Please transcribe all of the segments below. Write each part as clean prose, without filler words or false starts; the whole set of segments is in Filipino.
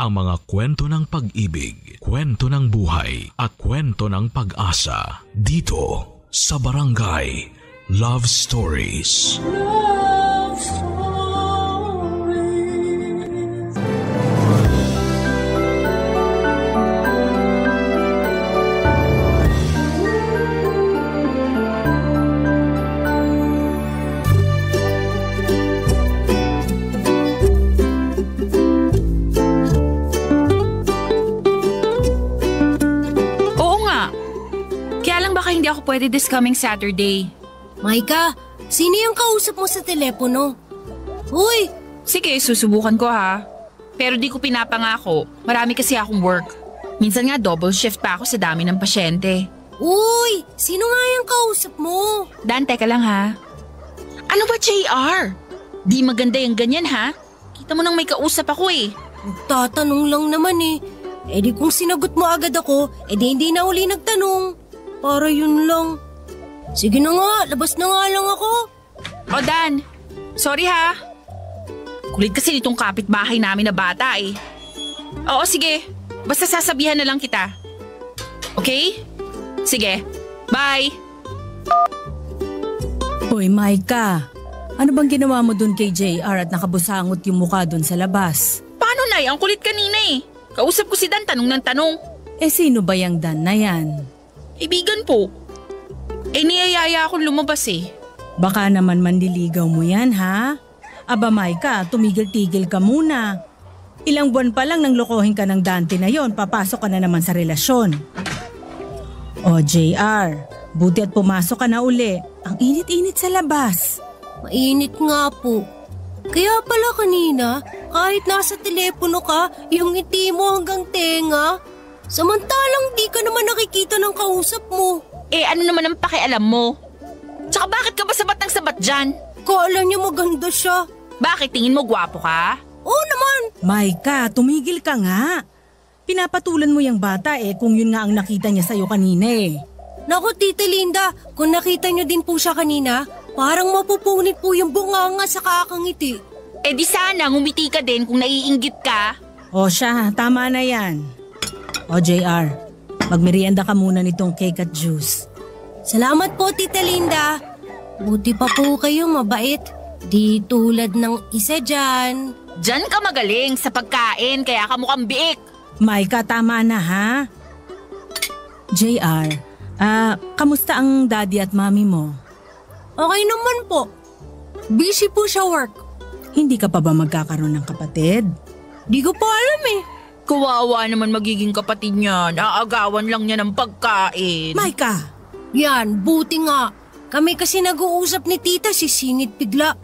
ang mga kwento ng pag-ibig, kwento ng buhay at kwento ng pag-asa dito sa Barangay Love Stories. Love Stories. Hindi ako pwede this coming Saturday. Maika, sino yung kausap mo sa telepono? Uy! Sige, susubukan ko ha. Pero di ko pinapangako. Marami kasi akong work. Minsan nga double shift pa ako sa dami ng pasyente. Uy! Sino nga yung kausap mo? Dan, teka lang ha. Ano ba, JR? Di maganda yung ganyan ha? Kita mo nang may kausap ako eh. Nagtatanong lang naman eh. Eh di kung sinagot mo agad ako, eh di hindi na uli nagtanong. Para yun lang. Sige na nga, labas na nga lang ako. O Dan, sorry ha. Kulit kasi nitong kapitbahay namin na bata eh. Oo sige, basta sasabihan na lang kita. Okay? Sige, bye. Hoy Maika, ano bang ginawa mo dun kay JR at nakabusangot yung mukha dun sa labas? Paano Nay? Ang kulit kanina eh. Kausap ko si Dan, tanong ng tanong. Eh sino ba yung Dan na yan? Kaibigan po. Eh niyayaya akong lumabas eh. Baka naman manliligaw mo yan ha? Aba Maika, tumigil-tigil ka muna. Ilang buwan pa lang nang lokohin ka ng Dante na yon, papasok ka na naman sa relasyon. O JR, buti at pumasok ka na uli. Ang init-init sa labas. Mainit nga po. Kaya pala kanina, kahit nasa telepono ka, yung ngiti mo hanggang tenga. Samantalang di ka naman nakikita ng kausap mo. Eh ano naman ang pakialam mo? Tsaka bakit ka ba sabat ng sabat dyan? Kala niya maganda siya. Bakit tingin mo gwapo ka? Oo naman. Maika, tumigil ka nga. Pinapatulan mo yung bata kung yun nga ang nakita niya sa'yo kanina eh. Naku Tita Linda, kung nakita niyo din po siya kanina, parang mapupunit po yung bunganga sa kakangiti. Eh di sana ngumiti ka din kung naiinggit ka. O siya, tama na yan. O JR, magmerienda ka muna nitong cake at juice. Salamat po Tita Linda. Buti pa po kayo mabait. Di tulad ng isa dyan. Dyan ka magaling sa pagkain kaya ka mukhang biik. Maika, tama na ha? JR, kamusta ang daddy at mami mo? Okay naman po. Busy po siya work. Hindi ka pa ba magkakaroon ng kapatid? Di ko pa alam eh. Kawawa naman magiging kapatid niya. Naagawan lang niya ng pagkain. Maika! Yan, buti nga. Kami kasi nag-uusap ni Tita sisingit bigla.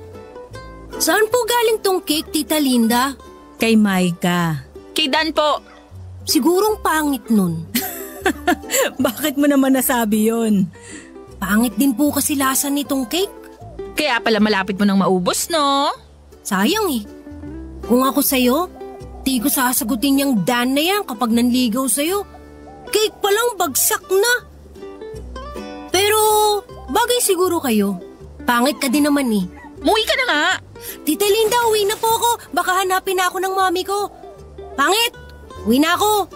Saan po galing tong cake, Tita Linda? Kay Maika. Kay Dan po. Sigurong pangit nun. Bakit mo naman nasabi yun? Pangit din po kasi lasa nitong cake. Kaya pala malapit mo nang maubos, no? Sayang eh. Kung ako sa'yo, di ko sasagutin yung Dan na yan kapag nanligaw sa'yo. Cake pa lang bagsak na. Pero bagay siguro kayo. Pangit ka din naman eh. Muwi ka na nga. Tita Linda, uwi na po ako. Baka hanapin na ako ng mami ko. Pangit, uwi na ako.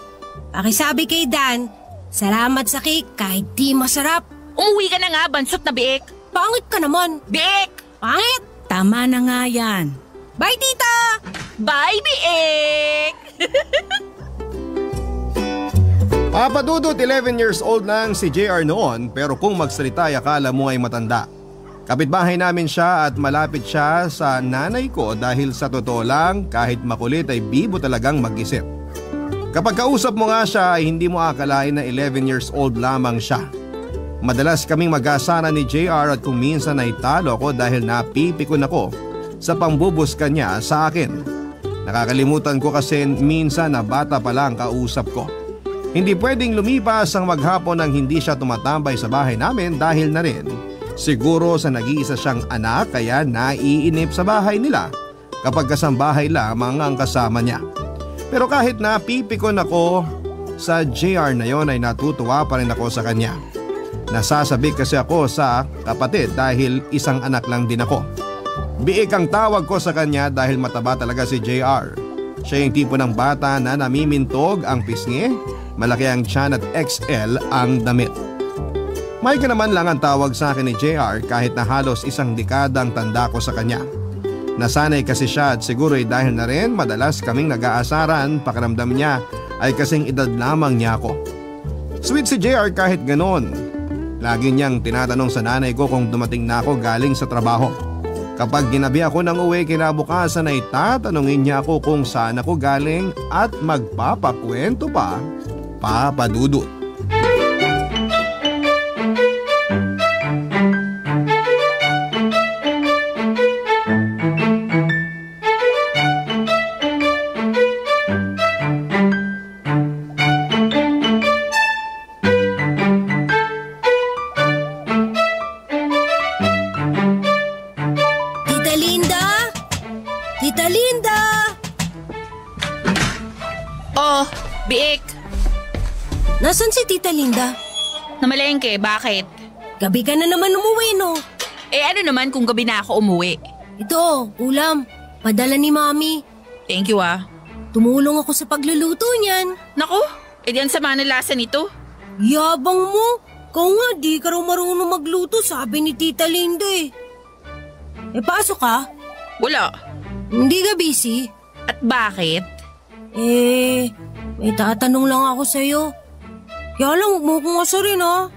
Pakisabi kay Dan, salamat sa cake kahit di masarap. Umuwi ka na nga, bansot na biik. Pangit ka naman. Biik! Pangit! Tama na nga yan. Bye, Tita! Bye, biik! Papa Dudut, 11 years old lang si JR noon pero kung magsalita ay akala mo ay matanda. Kapitbahay namin siya at malapit siya sa nanay ko dahil sa totoo lang kahit makulit ay bibo talagang mag-isip. Kapag kausap mo nga siya ay hindi mo akalain na 11 years old lamang siya. Madalas kaming mag-asana ni JR at kung minsan ay talo ko dahil napipikon ako sa pambubuskan niya sa akin. Nakakalimutan ko kasi minsan na bata pa lang kausap ko. Hindi pwedeng lumipas ang maghapon nang hindi siya tumatambay sa bahay namin dahil na rin siguro sa nag-iisa siyang anak kaya naiinip sa bahay nila kapag kasambahay lamang ang kasama niya. Pero kahit napipikon ako sa JR na yon ay natutuwa pa rin ako sa kanya. Nasasabik kasi ako sa kapatid dahil isang anak lang din ako. Biik ang tawag ko sa kanya dahil mataba talaga si JR. Siya yung tipo ng bata na namimintog ang pisngi, malaki ang tiyan at XL ang damit. Maika naman lang ang tawag sa akin ni JR kahit na halos isang dekadang tanda ko sa kanya. Nasanay kasi siya at siguro ay dahil na rin madalas kaming nag-aasaran, pakiramdam niya ay kasing edad lamang niya ako. Sweet si JR kahit ganon. Lagi niyang tinatanong sa nanay ko kung dumating na ako galing sa trabaho. Kapag ginabi ako ng uwi kinabukasan ay tatanungin niya ako kung saan ako galing at magpapakwento pa, Papa Dudut. Nasaan si Tita Linda? Namalengke, bakit? Gabi ka na naman umuwi, no? Ano naman kung gabi na ako umuwi? Ito, ulam. Padala ni Mami. Thank you ah. Tumulong ako sa pagluluto niyan. Naku, di ang sama ng lasa nito. Yabang mo. Kung nga, di ka raw marunong magluto, sabi ni Tita Linda eh. Pasok ka? Wala. Hindi ka busy? At bakit? May tatanong lang ako sa'yo. Kaya lang, huwag mo kong asarin ha.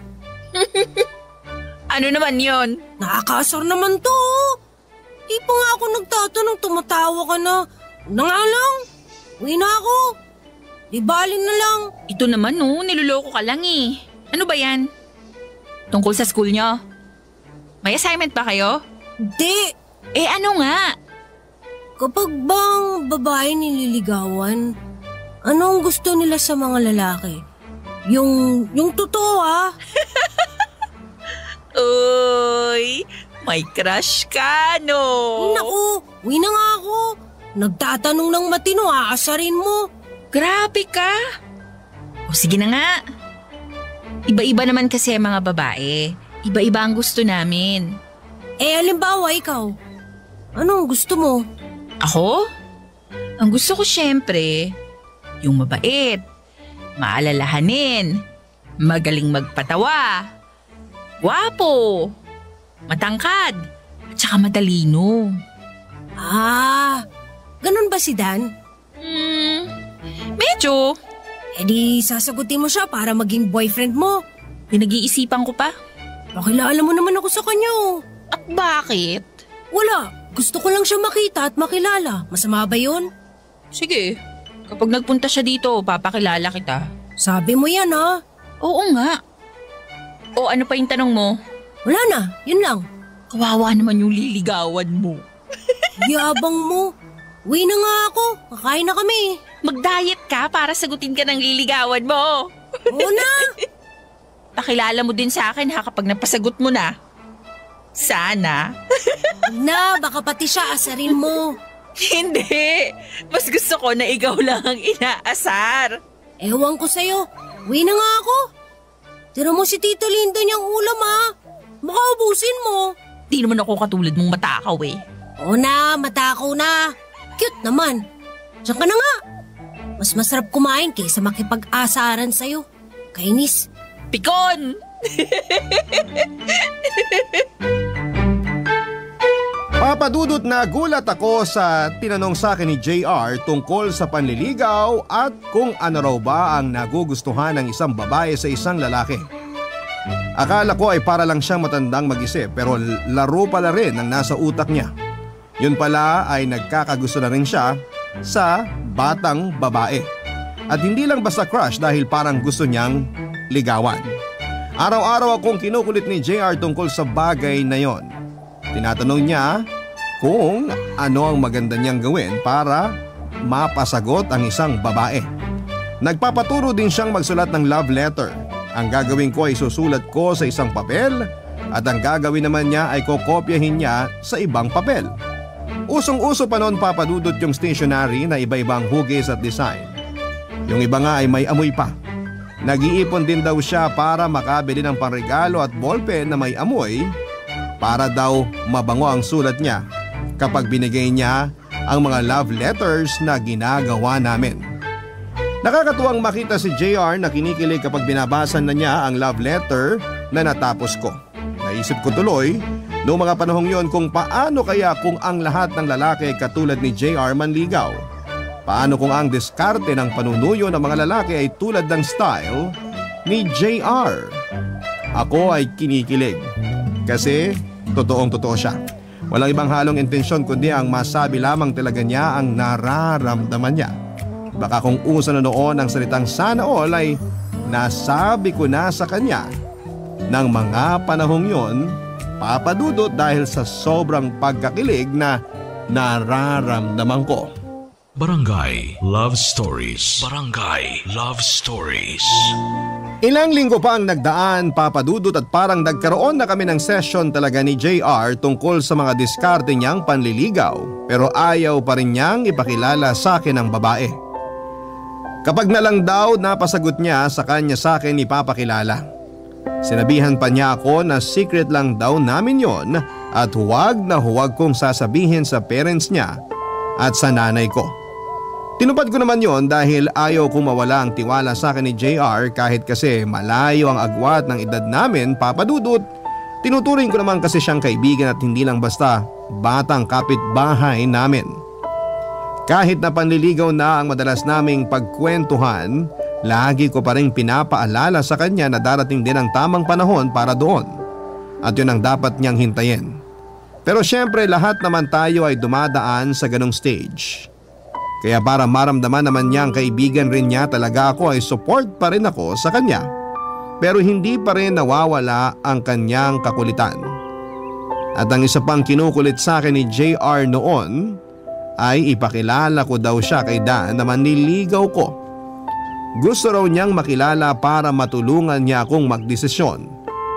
Ano naman yon? Nakakaasar naman to. Di pa nga ako nagtatanong, tumatawa ka na. Na nga lang, uwi na ako. Di balin na lang. Ito naman no, niloloko ka lang eh. Ano ba yan? Tungkol sa school nyo? May assignment ba kayo? Hindi. Ano nga? Kapag bang babae nililigawan, ano ang gusto nila sa mga lalaki? Yung totoo ha? Uy, may crush ka no? Naku, uwi na nga ako. Nagtatanong ng matino, aasarin mo. Grabe ka. O sige na nga. Iba-iba naman kasi mga babae. Iba-iba ang gusto namin. Halimbawa ikaw, anong gusto mo? Ako? Ang gusto ko syempre, yung mabait, maalalahanin, magaling magpatawa, gwapo, matangkad, at saka matalino. Ganun ba si Dan? Medyo. Di sasagutin mo siya para maging boyfriend mo. Pinag-iisipan ko pa. Pakilala mo naman ako sa kanya. At bakit? Wala, gusto ko lang siya makita at makilala. Masama ba yun? Sige, kapag nagpunta siya dito, papakilala kita. Sabi mo yan ha? Oo nga. O ano pa yung tanong mo? Wala na, yun lang. Kawawa naman yung liligawan mo. Yabang mo. Uwi na nga ako, kakain na kami. Mag-diet ka para sagutin ka ng liligawan mo. Oo na. Pakilala mo din sa akin ha kapag napasagot mo na. Sana. Na, baka pati siya asarin mo. Hindi. Mas gusto ko na ikaw lang ang inaasar. Ewan ko sa'yo. Uwi na nga ako. Tira mo si Tito Linda niyang ulam ha. Baka ubusin mo. Di naman ako katulad mong matakaw eh. Oo na, matakaw na. Cute naman. Diyan ka na nga. Mas masarap kumain kaysa makipag-asaran sa'yo. Kainis. Pikon! Papadudot na gulat ako sa tinanong sa akin ni JR tungkol sa panliligaw at kung ano raw ba ang nagugustuhan ng isang babae sa isang lalaki. Akala ko ay para lang siyang matandang mag-isip pero laro pala rin ang nasa utak niya. Yun pala ay nagkakagusto na rin siya sa batang babae. At hindi lang basta crush dahil parang gusto niyang ligawan. Araw-araw akong kinukulit ni JR tungkol sa bagay na yon. Tinatanong niya kung ano ang maganda niyang gawin para mapasagot ang isang babae. Nagpapaturo din siyang magsulat ng love letter. Ang gagawin ko ay susulat ko sa isang papel at ang gagawin naman niya ay kokopyahin niya sa ibang papel. Usong-uso pa noon papadudot yung stationery na iba-ibang hugis at design. Yung iba nga ay may amoy pa. Nag-iipon din daw siya para makabili ng panregalo at ballpen na may amoy para daw mabango ang sulat niya kapag binigay niya ang mga love letters na ginagawa namin. Nakakatuwang makita si JR na kinikilig kapag binabasa na niya ang love letter na natapos ko. Naisip ko tuloy noong mga panahong yon kung paano kaya kung ang lahat ng lalaki ay katulad ni JR manligaw. Paano kung ang diskarte ng panunuyo ng mga lalaki ay tulad ng style ni JR. Ako ay kinikilig kasi totoong-totoo siya. Walang ibang halong intensyon kundi ang masabi lamang talaga niya ang nararamdaman niya. Baka kung uso na noon ang salitang sana all ay nasabi ko na sa kanya ng mga panahong yon, Papa Dudut, dahil sa sobrang pagkakilig na nararamdaman ko. Barangay Love Stories. Barangay Love Stories. Ilang linggo pa ang nagdaan, Papa Dudut, at parang nagkaroon na kami ng session talaga ni JR tungkol sa mga diskarte niyang panliligaw, pero ayaw pa rin niyang ipakilala sa akin ang babae. Kapag na lang daw napasagot niya sa kanya sa akin ipapakilala. Sinabihan pa niya ako na secret lang daw namin yon at huwag na huwag kong sasabihin sa parents niya at sa nanay ko. Tinupad ko naman yon dahil ayaw kong mawala ang tiwala sa akin ni JR kahit kasi malayo ang agwat ng edad namin, Papa Dudut. Tinuturing ko naman kasi siyang kaibigan at hindi lang basta batang kapitbahay namin. Kahit na panliligaw na ang madalas naming pagkwentuhan, lagi ko pa rin pinapaalala sa kanya na darating din ang tamang panahon para doon. At yun ang dapat niyang hintayin. Pero syempre lahat naman tayo ay dumadaan sa ganong stage. Kaya para maramdaman naman niyang kaibigan rin niya talaga ako ay support pa rin ako sa kanya. Pero hindi pa rin nawawala ang kanyang kakulitan. At ang isa pang kinukulit sa akin ni JR noon ay ipakilala ko daw siya kay Dan na manliligaw ko. Gusto raw niyang makilala para matulungan niya akong magdesisyon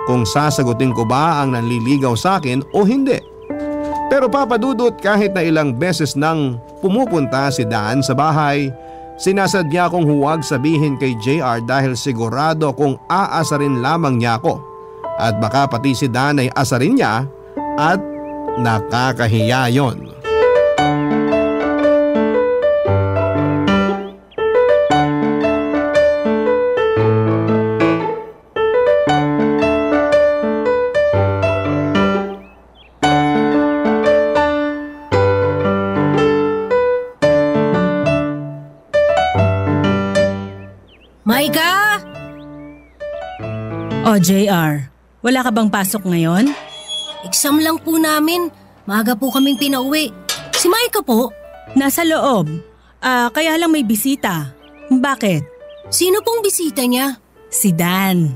kung sasagutin ko ba ang nanliligaw sa akin o hindi. Pero Papa Dudut, kahit na ilang beses nang pumupunta si Dan sa bahay, sinasadya kong huwag sabihin kay JR dahil sigurado kung aasarin lamang niya ako. At baka pati si Dan ay asarin niya at nakakahiya yon. Maika! O JR, wala ka bang pasok ngayon? Exam lang po namin. Maaga po kaming pinauwi. Si Maika po? Nasa loob. Kaya lang may bisita. Bakit? Sino pong bisita niya? Si Dan.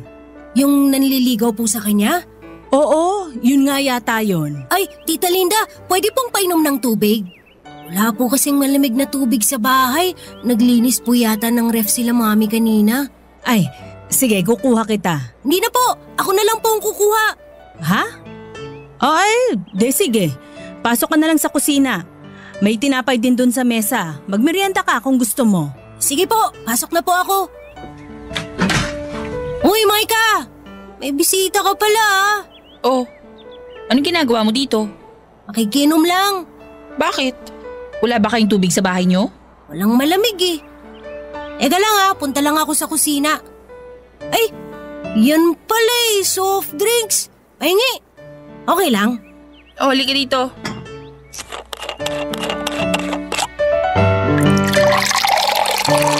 Yung nanliligaw po sa kanya? Oo, yun nga yata yun. Ay, Tita Linda, pwede pong painom ng tubig? Wala po kasing malamig na tubig sa bahay. Naglinis po yata ng ref sila mami kanina. Ay, sige, kukuha kita. Hindi na po, ako na lang po ang kukuha. Ha? Ay, sige. Pasok ka na lang sa kusina. May tinapay din dun sa mesa. Magmerienda ka kung gusto mo. Sige po, pasok na po ako. Uy, Maika! May bisita ka pala ah. Oh, anong ginagawa mo dito? Makikinom lang. Bakit? Wala ba kayong tubig sa bahay nyo? Walang malamig eh. Eka lang ah, punta lang ako sa kusina. Ay, yan pala eh, soft drinks. Pahingi. Okay lang? Oh, halika dito.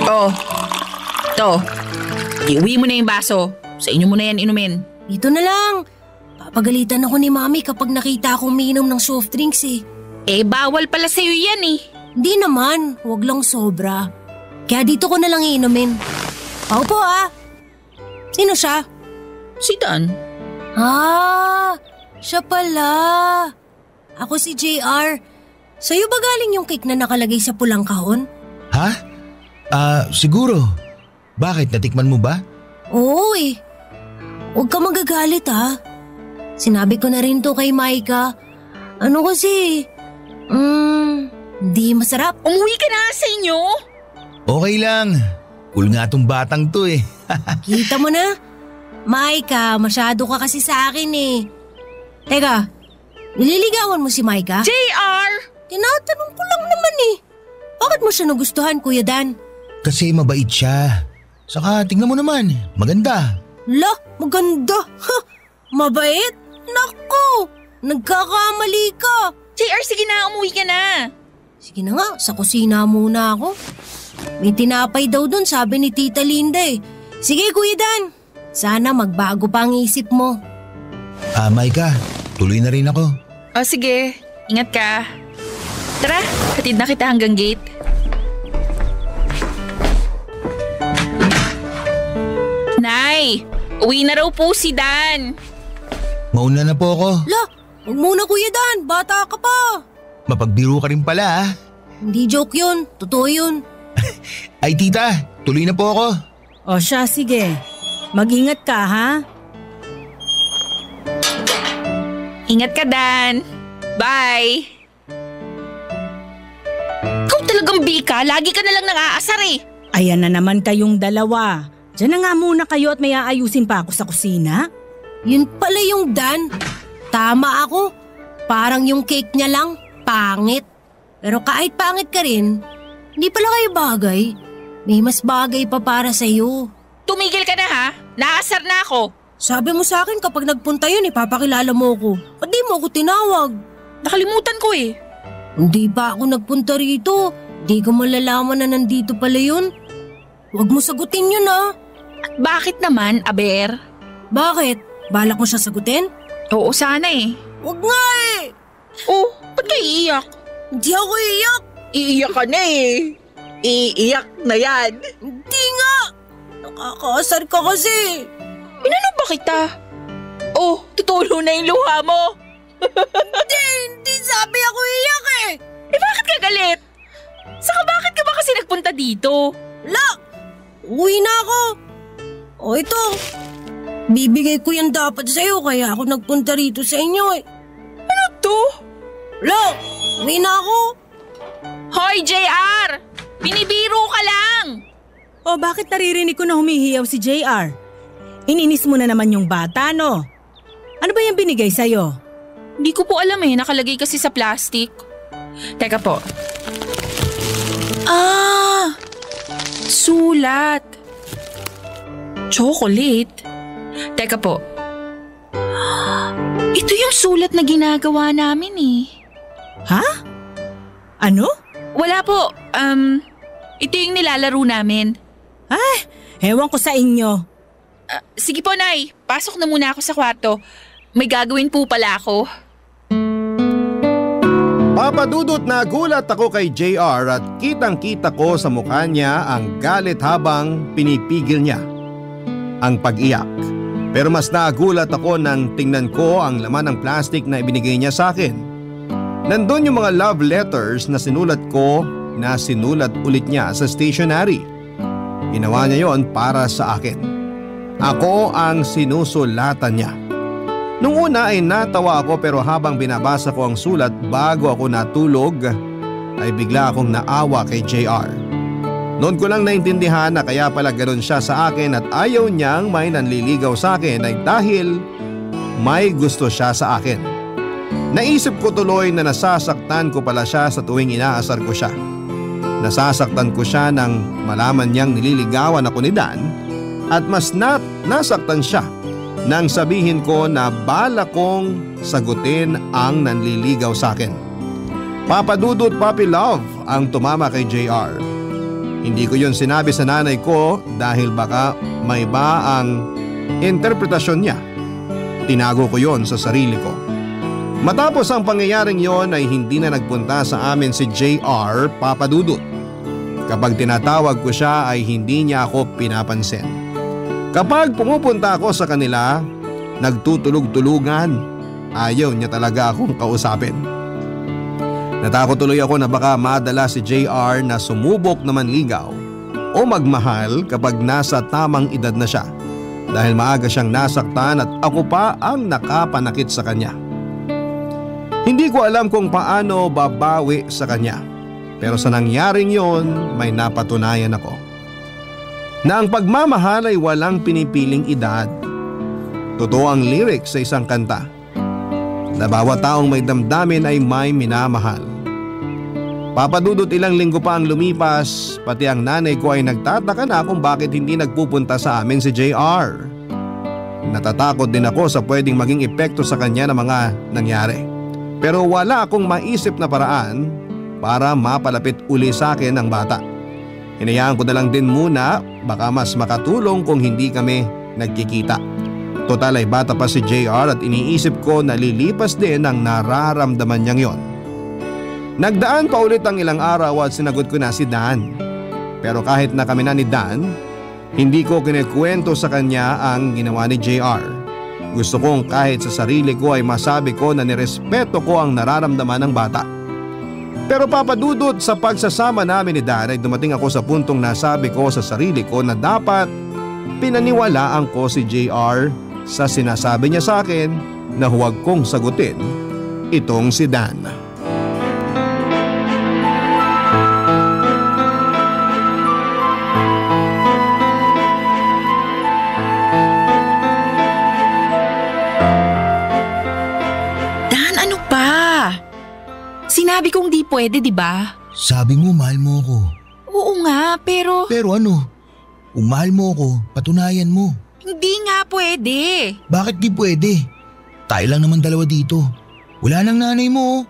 Oh, to. Iuwi mo na yung baso. Sa inyo mo na yan inumin. Dito na lang. Papagalitan ako ni Mami kapag nakita akong miinom ng soft drinks eh. Eh, bawal pala sa'yo yan eh. Hindi naman, huwag lang sobra. Kaya dito ko na lang iinumin. Paupo ah. Sino siya? Si Dan. Ah, siya pala. Ako si JR. Sa'yo ba galing yung cake na nakalagay sa pulang kahon? Ha? Siguro. Bakit? Natikman mo ba? Oo eh. Huwag ka magagalit ha. Sinabi ko na rin to kay Maika. Ano kasi? Hindi masarap. Umuwi ka na sa inyo. Okay lang. Cool nga tong batang to eh. Kita mo na? Maika, masyado ka kasi sa akin eh. Teka, nililigawan mo si Maika? JR! Tinatanong ko lang naman eh. Bakit mo siya nagustuhan, Kuya Dan? Kasi mabait siya. Saka tingnan mo naman, maganda. La, maganda. Ha, mabait? Naku, nagkakamali ka. JR, sige na, umuwi ka na. Sige na nga, sa kusina muna ako. May tinapay daw dun, sabi ni Tita Linda eh. Sige, Kuya Dan. Sana magbago pa ang isip mo. Maika, tuloy na rin ako. O sige, ingat ka. Tara, hatid na kita hanggang gate. Nay, uwi na raw po si Dan. Mauna na po ako. La, huwag muna Kuya Dan, bata ka pa. Mapagbiro ka rin pala. Hindi joke yun, totoo yun. Ay tita, tuloy na po ako. O siya, sige. Mag-ingat ka, ha? Ingat ka, Dan. Bye. Ikaw talagang bika, lagi ka na lang nang-aasar eh. Ayan na naman kayong dalawa. Diyan na nga muna kayo at may aayusin pa ako sa kusina. Yun pala yung Dan. Tama ako. Parang yung cake niya lang, pangit. Pero kahit pangit ka rin, hindi pala kayo bagay. May mas bagay pa para sa'yo. Tumigil ka na ha, naasar na ako. Sabi mo sa akin kapag nagpunta yun, ipapakilala mo ko. Ba't di mo ako tinawag? Nakalimutan ko eh. Hindi pa ako nagpunta rito. Di ko malalaman na nandito pala yun. Huwag mo sagutin yun ah. At bakit naman, Aber? Bakit? Balak mo siya sagutin? Oo, sana eh. Huwag nga eh. Oh, ba't ka iiyak? Hindi ako iiyak. Iiyak ka na eh. Iiyak na yan. Hindi nga. Nakakaasar ka kasi. Inano ba kita? Oh, tutulo na yung luha mo. Hindi sabi ako iiyak eh. Eh bakit ka galit? Saka bakit ka ba kasi nagpunta dito? La, uwi na ako. O ito, bibigay ko yan dapat sa'yo kaya ako nagpunta rito sa inyo eh. Ano to? La, uwi na ako. Hoy, JR! Binibiro ka lang! O bakit naririnig ko na humihiyaw si JR? Ininis mo na naman yung bata, no? Ano ba yung binigay sa'yo? Hindi ko po alam eh, nakalagay kasi sa plastic. Teka po. Ah! Sulat. Chocolate. Teka po. Ito yung sulat na ginagawa namin eh. Ha? Ano? Wala po. Ito yung nilalaro namin. Ay, ewan ko sa inyo. Sige po, Nay. Pasok na muna ako sa kwarto. May gagawin po pala ako. Papadudot na gulat ako kay JR at kitang-kita ko sa mukha niya ang galit habang pinipigil niya ang pag-iyak. Pero mas nagulat ako nang tingnan ko ang laman ng plastic na ibinigay niya sa akin. Nandun yung mga love letters na sinulat ko na sinulat ulit niya sa stationery. Ginawa niya yon para sa akin. Ako ang sinusulatan niya. Nung una ay natawa ako pero habang binabasa ko ang sulat bago ako natulog ay bigla akong naawa kay JR. Noon ko lang naintindihan na kaya pala ganoon siya sa akin at ayaw niyang may nanliligaw sa akin ay dahil may gusto siya sa akin. Naisip ko tuloy na nasasaktan ko pala siya sa tuwing inaasar ko siya. Nasasaktan ko siya nang malaman niyang nililigawan ako ni Dan at mas nasaktan siya nang sabihin ko na bala kong sagutin ang nanliligaw sa akin. Papadudot Papi Love ang tumama kay JR. Hindi ko yun sinabi sa nanay ko dahil baka may ba ang interpretasyon niya. Tinago ko yon sa sarili ko. Matapos ang pangyayaring yon ay hindi na nagpunta sa amin si JR, Papadudot. Kapag tinatawag ko siya ay hindi niya ako pinapansin. Kapag pumupunta ako sa kanila, nagtutulog-tulugan. Ayaw niya talaga akong kausapin. Natakot tuloy ako na baka madala si JR na sumubok na manligaw o magmahal kapag nasa tamang edad na siya dahil maaga siyang nasaktan at ako pa ang nakapanakit sa kanya. Hindi ko alam kung paano babawi sa kanya pero sa nangyaring yon may napatunayan ako na ang pagmamahal ay walang pinipiling edad. Totoo ang lyrics sa isang kanta na bawat taong may damdamin ay may minamahal. Papadudot ilang linggo pa ang lumipas, pati ang nanay ko ay nagtataka na kung bakit hindi nagpupunta sa amin si JR. Natatakot din ako sa pwedeng maging epekto sa kanya ng mga nangyari. Pero wala akong maisip na paraan para mapalapit uli sa akin ang bata. Hinayaan ko na lang din muna, baka mas makatulong kung hindi kami nagkikita. Total ay bata pa si JR at iniisip ko na lilipas din ang nararamdaman niyang yon. Nagdaan pa ulit ang ilang araw at sinagot ko na si Dan. Pero kahit na kami na ni Dan, hindi ko kinikwento sa kanya ang ginawa ni JR. Gusto kong kahit sa sarili ko ay masabi ko na nirespeto ko ang nararamdaman ng bata. Pero papadudot sa pagsasama namin ni Dan ay dumating ako sa puntong nasabi ko sa sarili ko na dapat pinaniwalaan ko si JR sa sinasabi niya sa akin na huwag kong sagutin itong si Dan. Sinabi kong di pwede, di ba? Sabi mo mahal mo ako. Oo nga, pero… Pero ano? Kung mahal mo ako, patunayan mo. Hindi nga pwede. Bakit di pwede? Tayo lang naman dalawa dito. Wala nang nanay mo.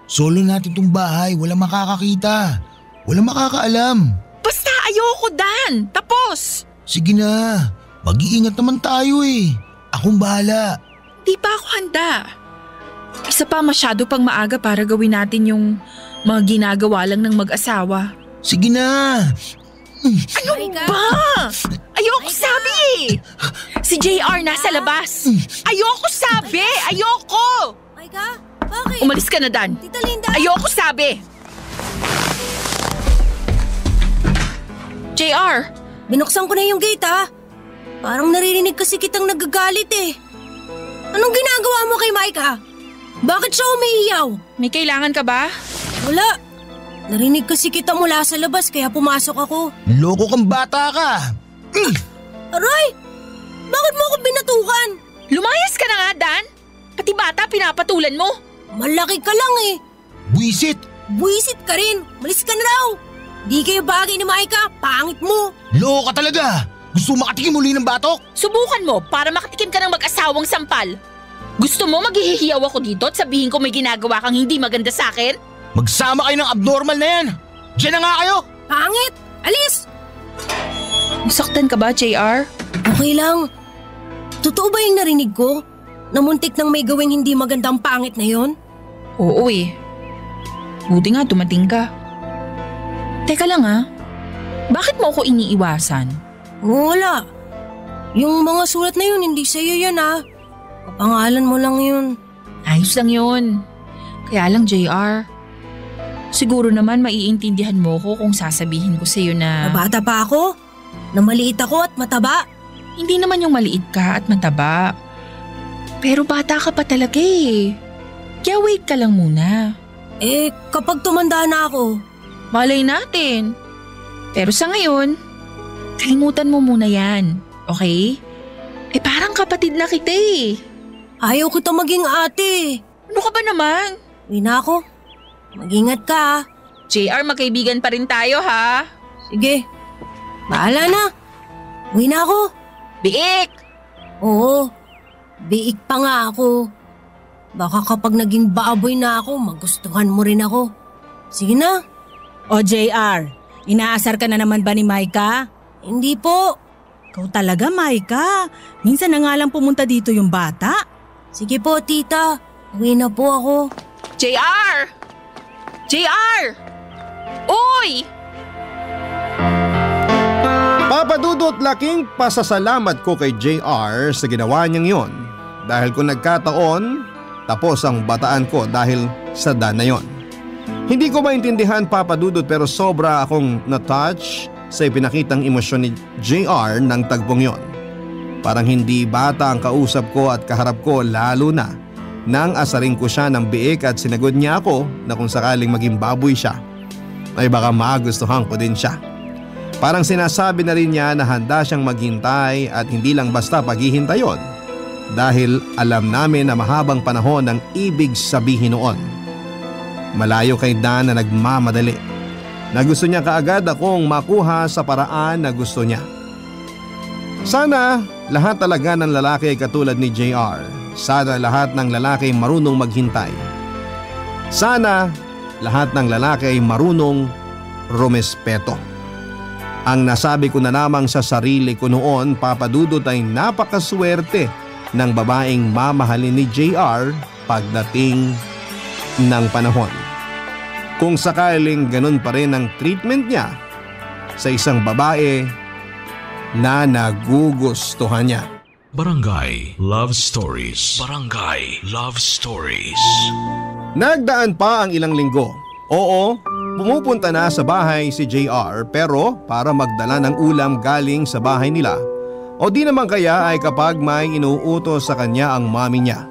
Solo natin tong bahay, walang makakakita. Walang makakaalam. Basta ayoko, Dan. Tapos. Sige na, mag-iingat naman tayo eh. Akong bahala. Di pa ako handa. Isa pa, masyado pang maaga para gawin natin yung mga ginagawa lang ng mag-asawa. Sige na. Ano ba? Ayoko sabi eh. Si JR nasa labas. Ayoko sabi. Ayoko. Maika, bakit? Umalis ka na, Dan. Tita Linda. Ayoko sabi. JR. Binuksan ko na yung gate ha. Parang naririnig kasi kitang nagagalit eh. Anong ginagawa mo kay Maika? Bakit siya umiiyaw? May kailangan ka ba? Wala. Narinig kasi kita mula sa labas kaya pumasok ako. Loko kang bata ka. Aray! Bakit mo ako binatukan? Lumayas ka na nga, Dan. Pati bata pinapatulan mo. Malaki ka lang eh. Buisit. Buisit ka rin. Malis ka na raw. Di kayo bagay ni Maika. Pangit mo. Loko ka talaga. Gusto makatikim uli ng batok? Subukan mo para makatikim ka ng mag-asawang sampal. Gusto mo maghihiyaw ako dito at sabihin ko may ginagawa kang hindi maganda sa akin? Magsama kayo ng abnormal na yan. Diyan na nga kayo. Pangit! Alis! Nasaktan ka ba, JR? Okay lang. Totoo ba yung narinig ko? Na muntik nang may gawing hindi magandang pangit na yon? Oo eh. Buti nga dumating ka. Teka lang ha. Bakit mo ako iniiwasan? Wala. Yung mga sulat na yun, hindi sa'yo yan ha. Kapangalan mo lang yun. Ayos lang yun. Kaya lang, JR. Siguro naman maiintindihan mo ko kung sasabihin ko sa'yo na… Nabata pa ako? Na maliit ako at mataba? Hindi naman yung maliit ka at mataba. Pero bata ka pa talaga eh. Kaya wait ka lang muna. Eh, kapag tumanda na ako… Malay natin. Pero sa ngayon, kalimutan mo muna yan. Okay? Eh parang kapatid na kita eh. Ayaw ko maging ate. Ano ka ba naman? Uwi na ako. Mag-ingat ka ha. JR, magkaibigan pa rin tayo ha. Sige. Bahala na. Uwi na ako. Biik! Oo. Biik pa nga ako. Baka kapag naging baboy na ako, magustuhan mo rin ako. Sige na. O JR, inaasar ka na naman ba ni Maika? Hindi po. Ikaw talaga, Maika. Minsan na nga lang pumunta dito yung bata. Sige po, tita. Uwi na po ako. JR! JR! Uy! Papadudot, laking pasasalamat ko kay JR sa ginawa niyang yon. Dahil kung nagkataon, tapos ang bataan ko dahil sa Dan na yon. Hindi ko maintindihan, Papadudot, pero sobra akong na-touch sa ipinakitang emosyon ni JR ng tagpong yon. Parang hindi bata ang kausap ko at kaharap ko, lalo na nang asarin ko siya ng biik at sinagod niya ako na kung sakaling maging baboy siya ay baka magustuhan ko din siya. Parang sinasabi na rin niya na handa siyang maghintay at hindi lang basta paghihintay yon, dahil alam namin na mahabang panahon ang ibig sabihin noon. Malayo kay Dan na nagmamadali. Na gusto niya kaagad akong makuha sa paraan na gusto niya. Sana lahat talaga ng lalaki ay katulad ni JR. Sana lahat ng lalaki ay marunong maghintay. Sana lahat ng lalaki ay marunong rumespeto. Ang nasabi ko na lamang sa sarili ko noon, Papa Dudut, ay napakaswerte ng babaeng mamahalin ni JR pagdating ng panahon. Kung sakaling ganun pa rin ang treatment niya sa isang babae na nagugustuhan niya. Barangay Love Stories. Barangay Love Stories. Nagdaan pa ang ilang linggo. Oo, pumupunta na sa bahay si JR pero para magdala ng ulam galing sa bahay nila. O di naman kaya ay kapag may inuutos sa kanya ang mami niya.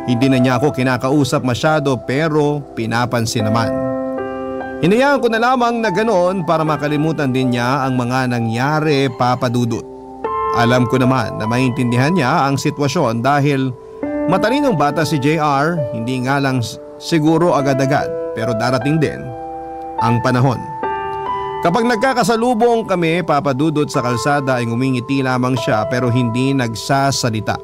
Hindi na niya ako kinakausap masyado pero pinapansin naman. Hinayaan ko na lamang na ganoon para makalimutan din niya ang mga nangyari, Papa Dudut. Alam ko naman na maintindihan niya ang sitwasyon dahil matalinong bata si JR, hindi nga lang siguro agad-agad pero darating din ang panahon. Kapag nagkakasalubong kami, Papa Dudut, sa kalsada ay ngumingiti lamang siya pero hindi nagsasalita.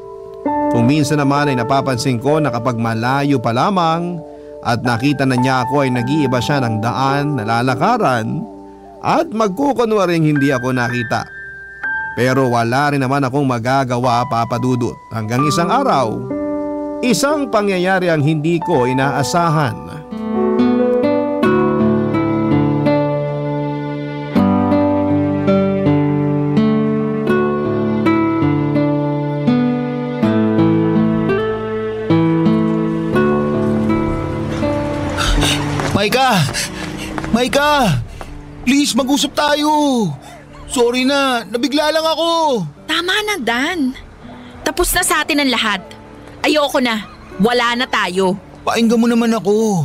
Kung minsan naman ay napapansin ko na kapag malayo pa lamang at nakita na niya ako ay nag-iiba siya ng daan na lalakaran at magkukunwaring hindi ako nakita. Pero wala rin naman akong magagawa, Papa Dudut, hanggang isang araw, isang pangyayari ang hindi ko inaasahan. Maika! Please, mag-usap tayo. Sorry na, nabigla lang ako. Tama na, Dan. Tapos na sa atin ang lahat. Ayoko na. Wala na tayo. Painggan mo naman ako.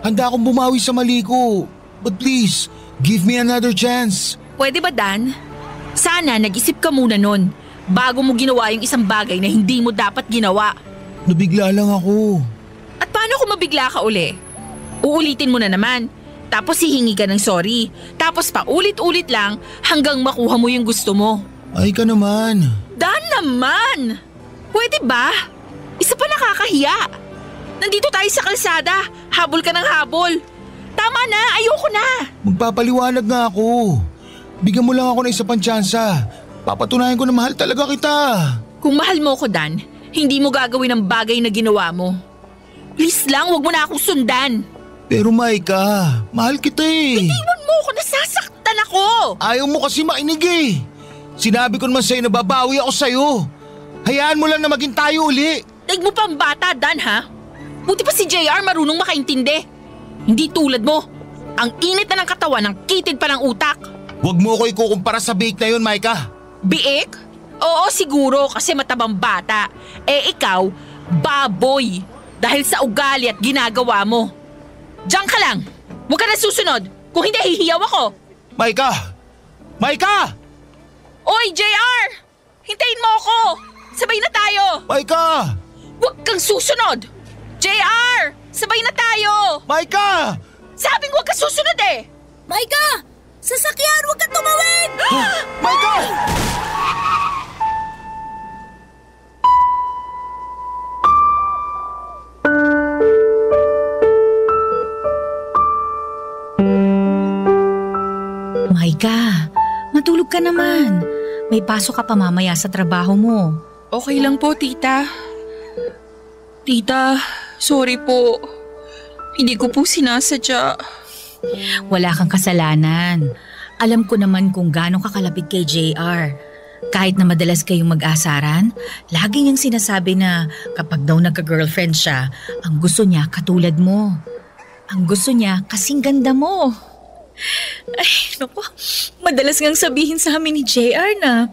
Handa akong bumawi sa mali ko. But please, give me another chance. Pwede ba, Dan? Sana nag-isip ka muna nun bago mo ginawa yung isang bagay na hindi mo dapat ginawa. Nabigla lang ako. At paano kung mabigla ka uli? Uulitin mo na naman. Tapos hihingi ka ng sorry. Tapos paulit-ulit lang hanggang makuha mo yung gusto mo. Ay ka naman. Dan naman! Pwede ba? Isa pa nakakahiya. Nandito tayo sa kalsada. Habol ka ng habol. Tama na, ayoko na. Magpapaliwanag nga ako. Bigyan mo lang ako ng isa pang tsansa. Papatunayan ko na mahal talaga kita. Kung mahal mo ko, Dan, hindi mo gagawin ang bagay na ginawa mo. Please lang, huwag mo na akong sundan. Pero Maika, mahal kita eh. Itiwan mo ako, nasasaktan ako. Ayaw mo kasi mainig eh. Sinabi ko naman sa'yo na babawi ako sa'yo. Hayaan mo lang na maging tayo uli. Daig mo pa ang bata, Dan, ha? Buti pa si JR marunong makaintindi. Hindi tulad mo. Ang init na ng katawan, ang kitid pa ng utak. Huwag mo ko ikukumpara sa biik na yun, Maika. Biik? Oo, siguro kasi matabang bata. Eh ikaw, baboy. Dahil sa ugali at ginagawa mo. Diyan ka lang! Huwag ka na susunod! Kung hindi, hihiyaw ako! Maika! Maika! Oy, JR! Hintayin mo ako! Sabay na tayo! Maika! Huwag kang susunod! JR! Sabay na tayo! Maika! Sabing huwag ka susunod eh! Maika! Sasakyan! Huwag ka tumawid! Maika! Maika, matulog ka naman. May pasok ka pa mamaya sa trabaho mo. Okay lang po, tita. Tita, sorry po. Hindi ko po sinasadya. Wala kang kasalanan. Alam ko naman kung gaano ka kalapit kay JR. Kahit na madalas kayong mag-asaran, lagi niyang sinasabi na kapag daw nagka-girlfriend siya, ang gusto niya katulad mo. Ang gusto niya kasing ganda mo. Ay, naku, madalas ngang sabihin sa amin ni JR na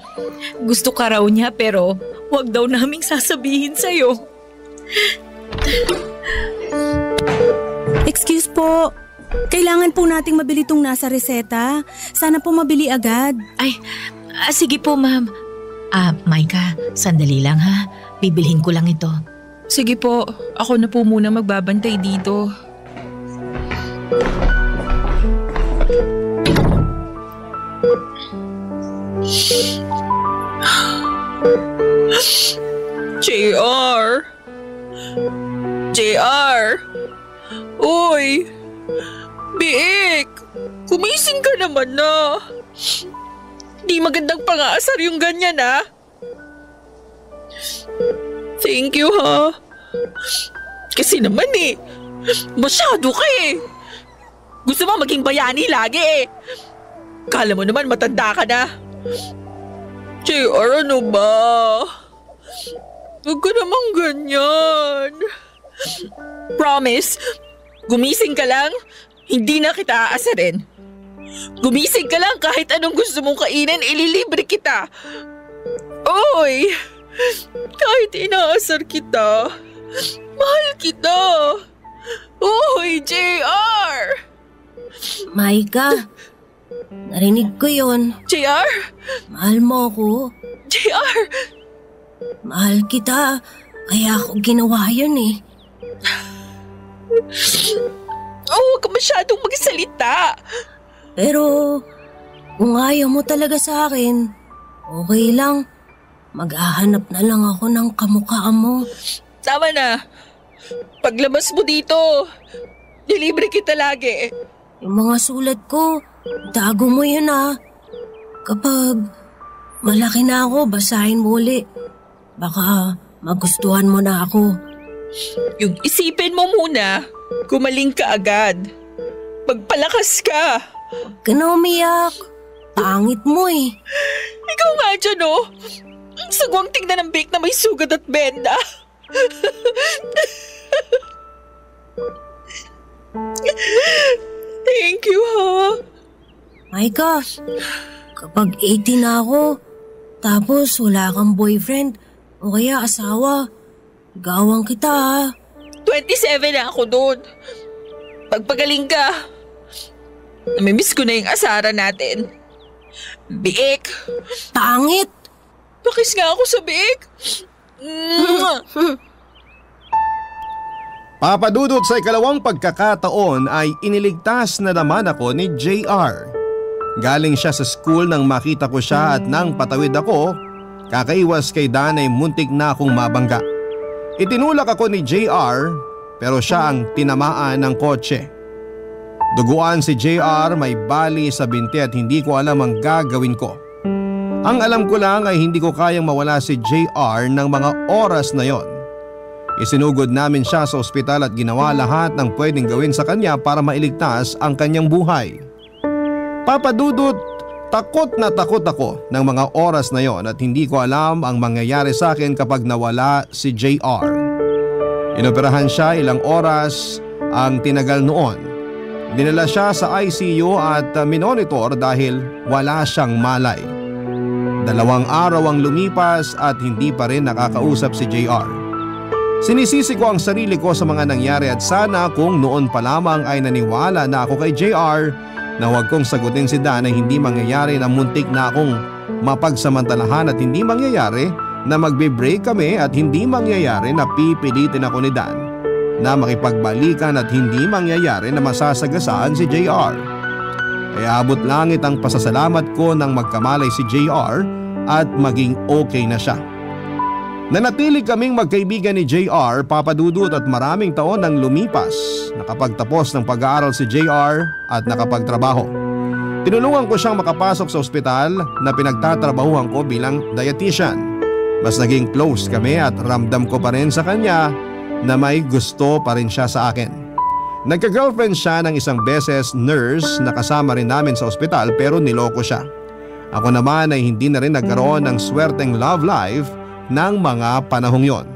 gusto ka raw niya pero wag daw naming sasabihin sa'yo. Excuse po, kailangan po nating mabili itong nasa reseta. Sana po mabili agad. Ay, sige po ma'am. Maika, sandali lang ha. Bibilhin ko lang ito. Sige po, ako na po muna magbabantay dito. JR! JR! Uy! Biik! Kumising ka naman na! Di magandang pang-aasar yung ganyan Thank you Kasi naman masyado ka Gusto mo maging bayani lagi Kala mo naman matanda ka na. JR, ano ba? Huwag ka namang ganyan. Promise, gumising ka lang, hindi na kita aasarin. Gumising ka lang kahit anong gusto mong kainin, ililibre kita. Oy, kahit inaasar kita, mahal kita. Oy, JR! Maika, narinig ko yun. JR? Mahal mo ako. JR! Mahal kita, kaya ako ginawa yun Huwag ka masyadong magsalita. Pero kung ayaw mo talaga sa akin, okay lang. Maghahanap na lang ako ng kamukha mo. Tama na. Paglabas mo dito, nilibre kita lagi. Yung mga sulat ko, tago mo yun Kapag malaki na ako, basahin mo uli. Baka magustuhan mo na ako. Yung isipin mo muna, gumaling ka agad. Magpalakas ka. Huwag ka na umiyak. Pangit mo Ikaw nga dyan Sagwang tingnan ng bake na may sugat at benda. Thank you Maika, kapag 18 na ako, tapos wala kang boyfriend o kaya asawa, gawang kita 27 na ako doon. Pagpagaling ka. Namimiss ko na yung asaran natin. Biik. Pangit. Pakis nga ako sa biik. Papadudot sa ikalawang pagkakataon ay iniligtas na naman ako ni JR. Galing siya sa school nang makita ko siya at nang patawid ako, kakaiwas kay Dan ay muntik na akong mabangga. Itinulak ako ni JR pero siya ang tinamaan ng kotse. Duguan si JR, may bali sa binti at hindi ko alam ang gagawin ko. Ang alam ko lang ay hindi ko kayang mawala si JR ng mga oras na yon. Isinugod namin siya sa ospital at ginawa lahat ng pwedeng gawin sa kanya para mailigtas ang kanyang buhay. Papadudot, takot na takot ako ng mga oras na yon at hindi ko alam ang mangyayari sa akin kapag nawala si JR. Inoperahan siya, ilang oras ang tinagal noon. Dinala siya sa ICU at minonitor dahil wala siyang malay. 2 araw ang lumipas at hindi pa rin nakakausap si JR. Sinisisi ko ang sarili ko sa mga nangyari at sana kung noon pa lamang ay naniwala na ako kay JR na huwag kong sagutin si Dan ay hindi mangyayari na muntik na akong mapagsamantalahan at hindi mangyayari na magbe-break kami at hindi mangyayari na pipilitin ako ni Dan na makipagbalikan at hindi mangyayari na masasagasaan si JR. Kaya abot langit ang pasasalamat ko nang magkamalay si JR at maging okay na siya. Nanatili kaming magkaibigan ni JR, Papadudot, at maraming taon nang lumipas. Nakapagtapos ng pag-aaral si JR at nakapagtrabaho. Tinulungan ko siyang makapasok sa ospital na pinagtatrabahuhan ko bilang dietitian. Mas naging close kami at ramdam ko pa rin sa kanya na may gusto pa rin siya sa akin. Nagka-girlfriend siya ng isang beses nurse na kasama rin namin sa ospital pero niloko siya. Ako naman ay hindi na rin nagkaroon ng swerteng love life ng mga panahong yon.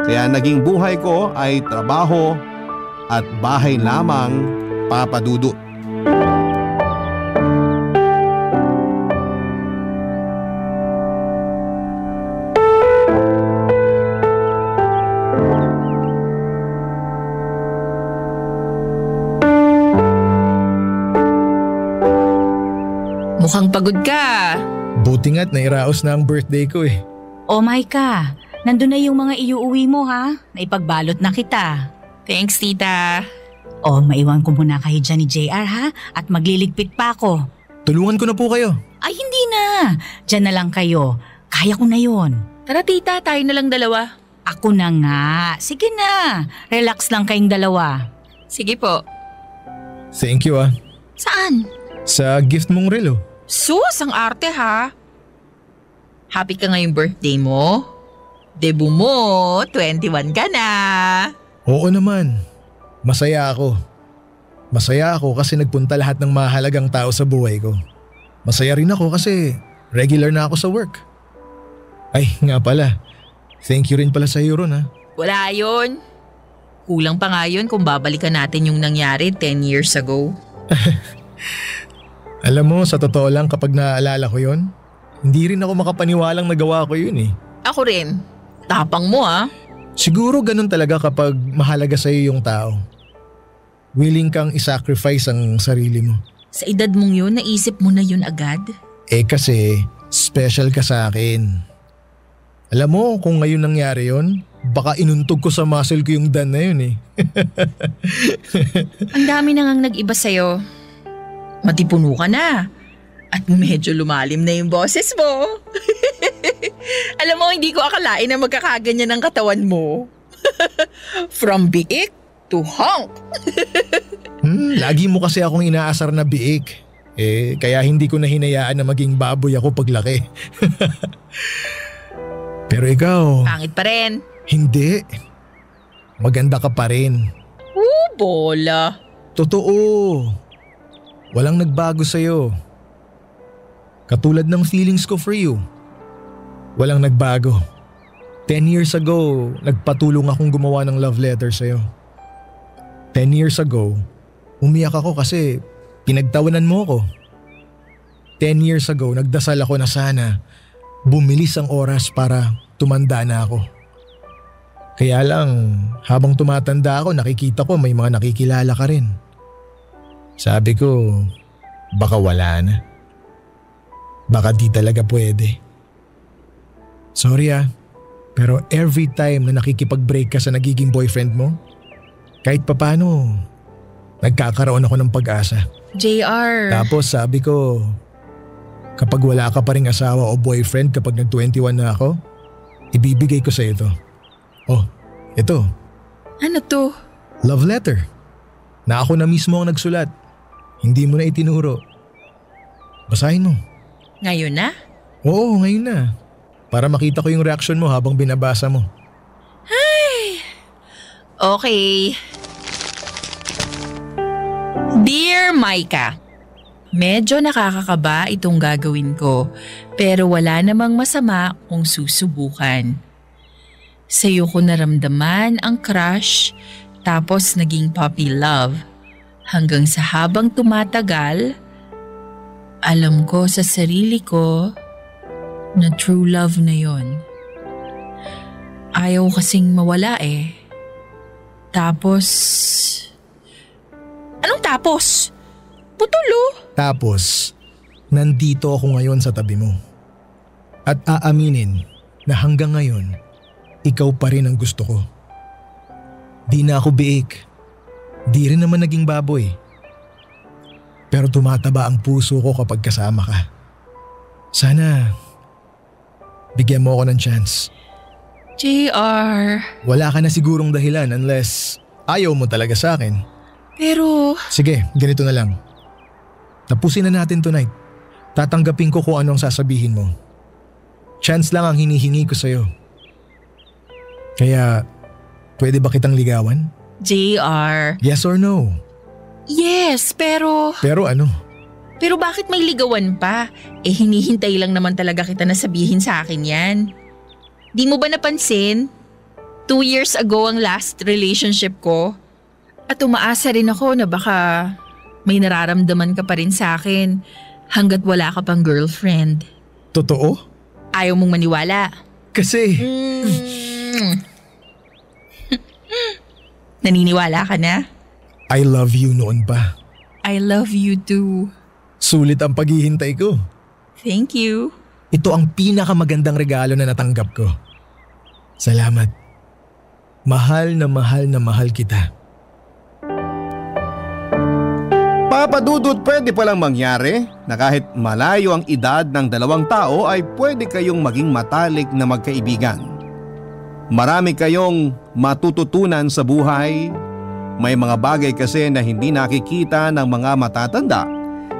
Kaya naging buhay ko ay trabaho at bahay lamang, Papadudot. Mukhang pagod ka. Buti nga't nairaos na ang birthday ko Oh Maika, nandun na yung mga iuuwi mo Naipagbalot na kita. Thanks, tita. O, maiwan ko muna kayo dyan ni JR ha? At magliligpit pa ako. Tulungan ko na po kayo. Ay, hindi na. Diyan na lang kayo. Kaya ko na yon. Tara tita, tayo na lang dalawa. Ako na nga. Sige na. Relax lang kayong dalawa. Sige po. Thank you Saan? Sa gift mong relo. Sus, ang arte ha. Happy ka ngayong birthday mo? Debut mo, 21 ka na. Oo naman. Masaya ako. Masaya ako kasi nagpunta lahat ng mahalagang tao sa buhay ko. Masaya rin ako kasi regular na ako sa work. Ay, nga pala. Thank you rin pala sa iyo ron ha. Wala yun. Kulang pa nga yun kung babalikan natin yung nangyari 10 years ago. Alam mo, sa totoo lang kapag naaalala ko yon, hindi rin ako makapaniwalang nagawa ko yun eh. Ako rin. Tapang mo ah. Siguro ganun talaga kapag mahalaga sa iyo yung tao. Willing kang isacrifice ang sarili mo. Sa edad mong yun, naisip mo na yun agad? Eh kasi, special ka sa akin. Alam mo, kung ngayon nangyari yon, baka inuntog ko sa muscle ko yung Dan na yun eh. Ang dami na ngang nag-iba sa'yo. Matipuno ka na. At medyo lumalim na yung boses mo. Alam mo, hindi ko akalain na magkakaganyan ang katawan mo. From biik to hunk. Lagi mo kasi akong inaasar na biik. Eh, kaya hindi ko na hinayaan na maging baboy ako paglaki. Pero ikaw… Pangit pa rin. Hindi. Maganda ka pa rin. Bola. Totoo. Walang nagbago sa'yo. Katulad ng feelings ko for you. Walang nagbago. 10 years ago, nagpatulong akong gumawa ng love letter sa'yo. 10 years ago, umiyak ako kasi pinagtawanan mo ko. 10 years ago, nagdasal ako na sana bumilis ang oras para tumanda na ako. Kaya lang, habang tumatanda ako, nakikita ko may mga nakikilala ka rin. Sabi ko, baka wala na. Baka di talaga pwede. Sorry pero every time na nakikipag-break ka sa nagiging boyfriend mo, kahit papano, nagkakaroon ako ng pag-asa. JR. Tapos sabi ko, kapag wala ka pa ring asawa o boyfriend kapag nag-21 na ako, ibibigay ko sa ito. Oh, ito. Ano to? Love letter. Na ako na mismo ang nagsulat. Hindi mo na itinuro. Basahin mo. Ngayon na? Oo, ngayon na. Para makita ko yung reaction mo habang binabasa mo. Ay, okay. Dear Micah, medyo nakakakaba itong gagawin ko pero wala namang masama kung susubukan. Sa'yo ko naramdaman ang crush tapos naging puppy love hanggang sa habang tumatagal, alam ko sa sarili ko na true love na yon. Ayaw kasing mawala eh. Tapos… Anong tapos? Putulo. Tapos, nandito ako ngayon sa tabi mo. At aaminin na hanggang ngayon, ikaw pa rin ang gusto ko. Di na ako biik. Di rin naman naging baboy. Pero tumataba ang puso ko kapag kasama ka. Sana, bigyan mo ako ng chance. JR. Wala ka na sigurong dahilan unless ayaw mo talaga sa akin. Pero… Sige, ganito na lang. Tapusin na natin tonight. Tatanggapin ko kung anong sasabihin mo. Chance lang ang hinihingi ko sa'yo. Kaya, pwede ba kitang ligawan? JR. Yes or no? Yes, pero… Pero ano? Pero bakit may ligawan pa? Eh hinihintay lang naman talaga kita na sabihin sa akin yan. Di mo ba napansin? 2 years ago ang last relationship ko. At umaasa rin ako na baka may nararamdaman ka pa rin sa akin hanggat wala ka pang girlfriend. Totoo? Ayaw mong maniwala. Kasi… Naniniwala ka na? I love you noon pa. I love you too. Sulit ang paghihintay ko. Thank you. Ito ang pinakamagandang regalo na natanggap ko. Salamat. Mahal na mahal kita. Papa Dudut, pwede palang mangyari na kahit malayo ang edad ng dalawang tao ay pwede kayong maging matalik na magkaibigan. Marami kayong matututunan sa buhay. May mga bagay kasi na hindi nakikita ng mga matatanda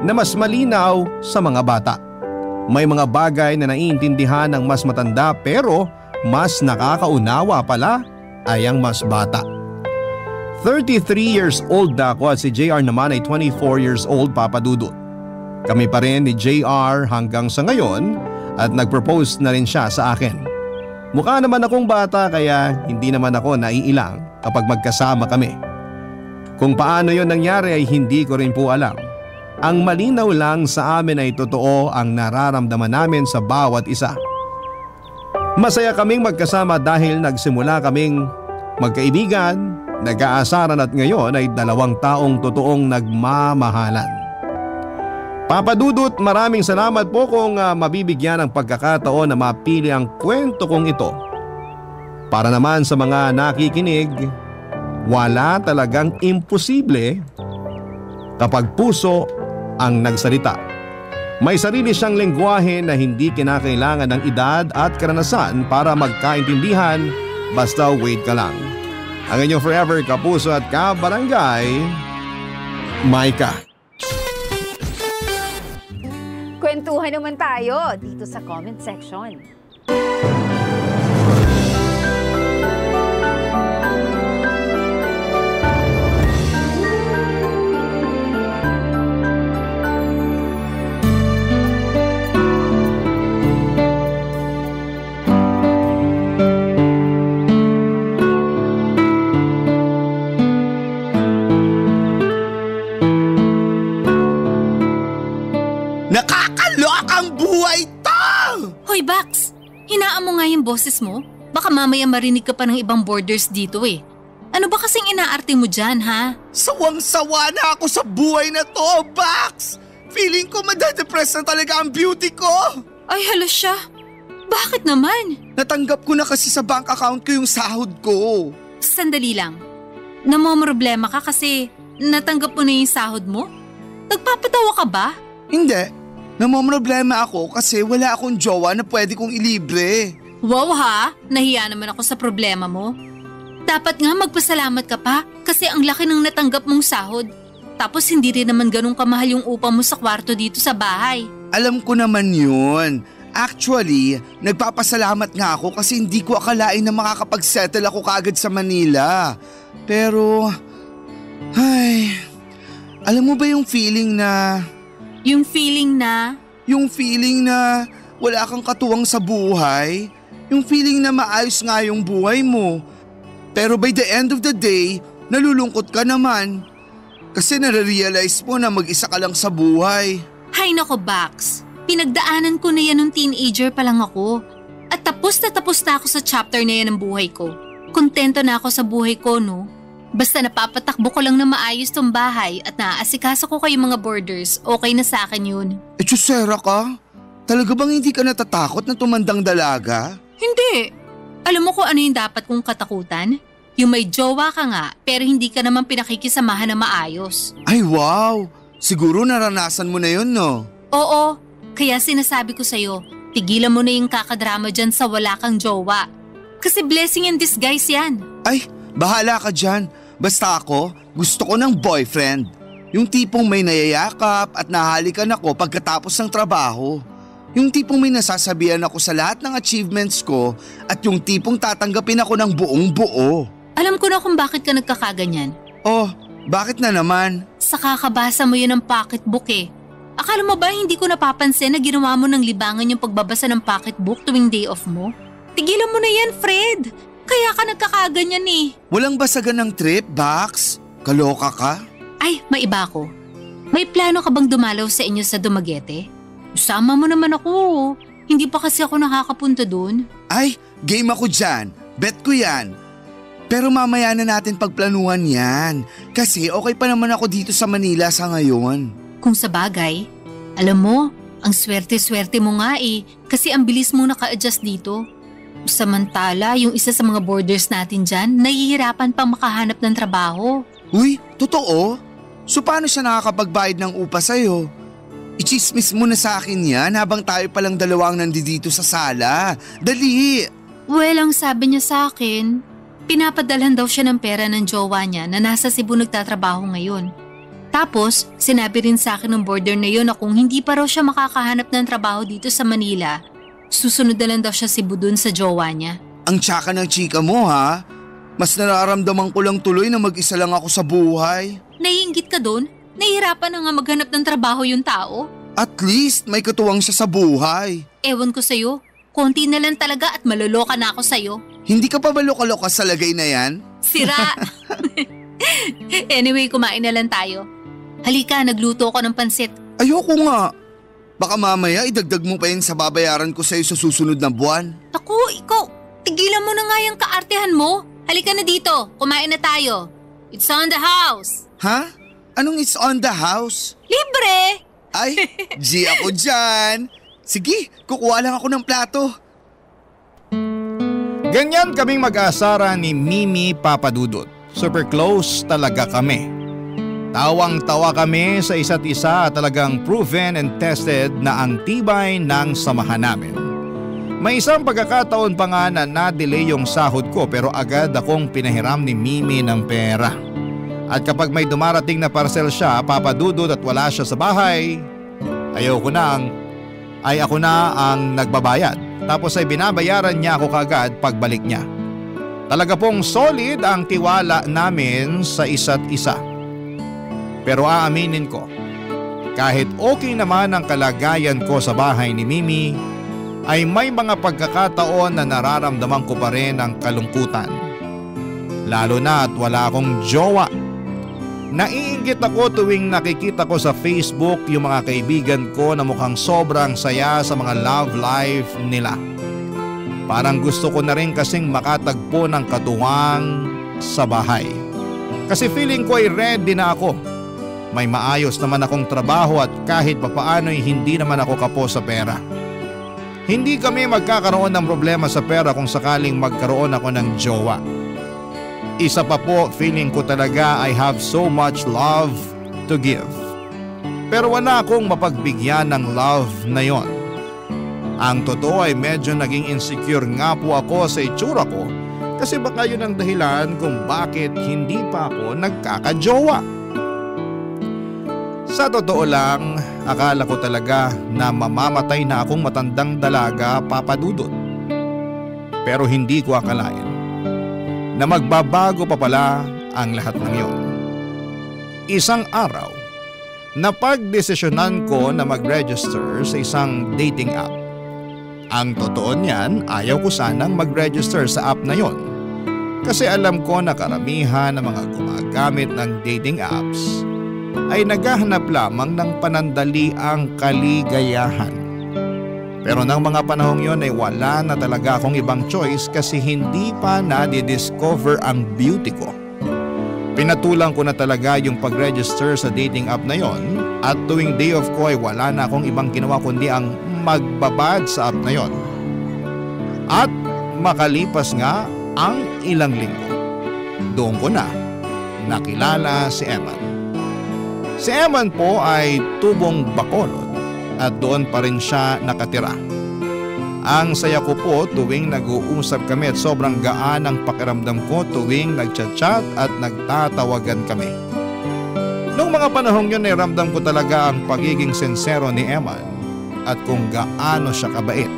na mas malinaw sa mga bata. May mga bagay na naiintindihan ng mas matanda pero mas nakakaunawa pala ay ang mas bata. 33 years old na ako at si JR naman ay 24 years old, Papa Dudut. Kami pa rin ni JR hanggang sa ngayon at nag-propose na rin siya sa akin. Mukha naman akong bata kaya hindi naman ako naiilang kapag magkasama kami. Kung paano yon nangyari ay hindi ko rin po alam. Ang malinaw lang sa amin ay totoo ang nararamdaman namin sa bawat isa. Masaya kaming magkasama dahil nagsimula kaming magkaibigan, nag-aasaran at ngayon ay 2 taong totoong nagmamahalan. Papa Dudut, maraming salamat po kung mabibigyan ng pagkakataon na mapili ang kwento kong ito. Para naman sa mga nakikinig, wala talagang imposible kapag puso ang nagsalita. May sarili siyang lengguwahe na hindi kinakailangan ng edad at karanasan para magkaintindihan, basta wait ka lang. Ang inyong forever kapuso at kabarangay, Micah. Kwentuhan naman tayo dito sa comment section. Nakakalokang buhay to! Hoy, Bax! Hinaan mo nga yung boses mo. Baka mamaya marinig ka pa ng ibang boarders dito eh. Ano ba kasing inaarte mo dyan, ha? Sawang-sawa na ako sa buhay na to, Bax! Feeling ko madadepress na talaga ang beauty ko! Ay, hala siya. Bakit naman? Natanggap ko na kasi sa bank account ko yung sahod ko. Sandali lang. Namomroblema ka kasi natanggap mo na yung sahod mo? Nagpapatawa ka ba? Hindi. Namomroblema ako kasi wala akong jowa na pwede kong ilibre. Wow ha, nahiya naman ako sa problema mo. Dapat nga magpasalamat ka pa kasi ang laki ng natanggap mong sahod. Tapos hindi rin naman ganun kamahal yung upa mo sa kwarto dito sa bahay. Alam ko naman yun. Actually, nagpapasalamat nga ako kasi hindi ko akalain na makakapag-settle ako kaagad sa Manila. Pero, alam mo ba yung feeling na… Yung feeling na wala kang katuwang sa buhay. Yung feeling na maayos nga yung buhay mo. Pero by the end of the day, nalulungkot ka naman. Kasi nare-realize mo na mag-isa ka lang sa buhay. Hay nako, Bax. Pinagdaanan ko na yan nung teenager pa lang ako. At tapos na ako sa chapter na yan ng buhay ko. Kontento na ako sa buhay ko, no? Basta napapatakbo ko lang na maayos tong bahay at naaasikaso ko kayong mga boarders, okay na sa akin yun. Chusera ka? Talaga bang hindi ka natatakot na tumandang dalaga? Hindi. Alam mo kung ano yung dapat kong katakutan? Yung may jowa ka nga pero hindi ka naman pinakikisamahan na maayos. Ay wow! Siguro naranasan mo na yun, no? Oo. Kaya sinasabi ko sa'yo, tigilan mo na yung kakadrama dyan sa wala kang jowa. Kasi blessing in disguise yan. Ay, bahala ka dyan. Basta ako, gusto ko ng boyfriend. Yung tipong may nayayakap at nahalikan ako pagkatapos ng trabaho. Yung tipong may nasasabihan ako sa lahat ng achievements ko at yung tipong tatanggapin ako ng buong buo. Alam ko na kung bakit ka nagkakaganyan. Oh, bakit na naman? Sa kakabasa mo yun ng pocketbook eh. Akala mo ba hindi ko napapansin na ginawa mo ng libangan yung pagbabasa ng pocketbook tuwing day off mo? Tigilan mo na yan, Fred! Kaya ka nagkakaganyan eh. Walang basagan ng trip, Bax? Kaloka ka? Ay, may iba ako. May plano ka bang dumalaw sa inyo sa Dumaguete? Sama mo naman ako. Hindi pa kasi ako nakakapunta dun. Ay, game ako dyan. Bet ko yan. Pero mamaya na natin pagplanuhan yan. Kasi okay pa naman ako dito sa Manila sa ngayon. Kung sa bagay, alam mo, ang swerte-swerte mo nga eh. Kasi ang bilis mo naka-adjust dito. Samantala, yung isa sa mga boarders natin dyan, nahihirapan pang makahanap ng trabaho. Uy, totoo? So paano siya nakakapagbayad ng upa sa'yo? Ichismis mo na sa akin yan habang tayo palang dalawang nandito sa sala. Dali! Well, ang sabi niya sa akin, pinapadalhan daw siya ng pera ng jowa niya na nasa Cebu nagtatrabaho ngayon. Tapos, sinabi rin sa akin ng border na yun na kung hindi pa raw siya makakahanap ng trabaho dito sa Manila, susunod na lang daw siya Cebu dun sa jowa niya. Ang tsaka ng chika mo ha? Mas nararamdaman ko lang tuloy na mag-isa lang ako sa buhay. Naiinggit ka dun? Nahihirapan na nga maghanap ng trabaho yung tao? At least may katuwang siya sa buhay. Ewan ko sa'yo, konti na lang talaga at maloloka na ako sa'yo. Hindi ka pa ba loka-loka sa lagay na yan? Sira! Anyway, kumain na lang tayo. Halika, nagluto ko ng pansit. Ayoko nga. Baka mamaya idagdag mo pa yun sa babayaran ko sa'yo sa susunod na buwan. Ako, ikaw, tigilan mo na nga yung kaartehan mo. Halika na dito, kumain na tayo. It's on the house. Ha? Anong it's on the house? Libre! Ay, G ako dyan. Sige, kukuha lang ako ng plato. Ganyan kaming mag-aasara ni Mimi Papadudut. Super close talaga kami. Tawang-tawa kami sa isa't isa at talagang proven and tested na ang tibay ng samahan namin. May isang pagkakataon pa nga na na-delay yung sahod ko pero agad akong pinahiram ni Mimi ng pera. At kapag may dumarating na parcel siya, Papadudut, at wala siya sa bahay, ako na ang nagbabayad. Tapos ay binabayaran niya ako kagad pagbalik niya. Talaga pong solid ang tiwala namin sa isa't isa. Pero aaminin ko, kahit okay naman ang kalagayan ko sa bahay ni Mimi, ay may mga pagkakataon na nararamdaman ko pa rin ang kalungkutan. Lalo na at wala akong jowa. Naiinggit ako tuwing nakikita ko sa Facebook yung mga kaibigan ko na mukhang sobrang saya sa mga love life nila. Parang gusto ko na rin kasing makatagpo ng katuwang sa bahay. Kasi feeling ko ay ready na ako. May maayos naman akong trabaho at kahit papaano'y hindi naman ako kapo sa pera. Hindi kami magkakaroon ng problema sa pera kung sakaling magkaroon ako ng jowa. Isa pa po, feeling ko talaga I have so much love to give. Pero wala akong mapagbigyan ng love na yon. Ang totoo ay medyo naging insecure nga po ako sa itsura ko kasi baka yun ang dahilan kung bakit hindi pa ako nagkakajowa. Sa totoo lang, akala ko talaga na mamamatay na akong matandang dalaga, Papadudut. Pero hindi ko akalain na magbabago pa pala ang lahat ng iyon. Isang araw, napagdesisyonan ko na mag-register sa isang dating app. Ang totoo niyan, ayaw ko sanang mag-register sa app na yon. Kasi alam ko na karamihan ng mga gumagamit ng dating apps ay naghahanap lamang ng panandaliang kaligayahan. Pero nang mga panahong yon ay wala na talaga akong ibang choice kasi hindi pa na-discover ang beauty ko. Pinatulang ko na talaga yung pag-register sa dating app na yon at tuwing day off ko ay wala na akong ibang ginawa kundi ang magbabad sa app na yon. At makalipas nga ang ilang linggo, doon ko na nakilala si Eman. Si Eman po ay tubong Bacolod at doon pa rin siya nakatira. Ang saya ko po tuwing nag-uusap kami at sobrang gaan ang pakiramdam ko tuwing nagchat-chat at nagtatawagan kami. Noong mga panahong yun ay ramdam ko talaga ang pagiging sincero ni Eman at kung gaano siya kabait.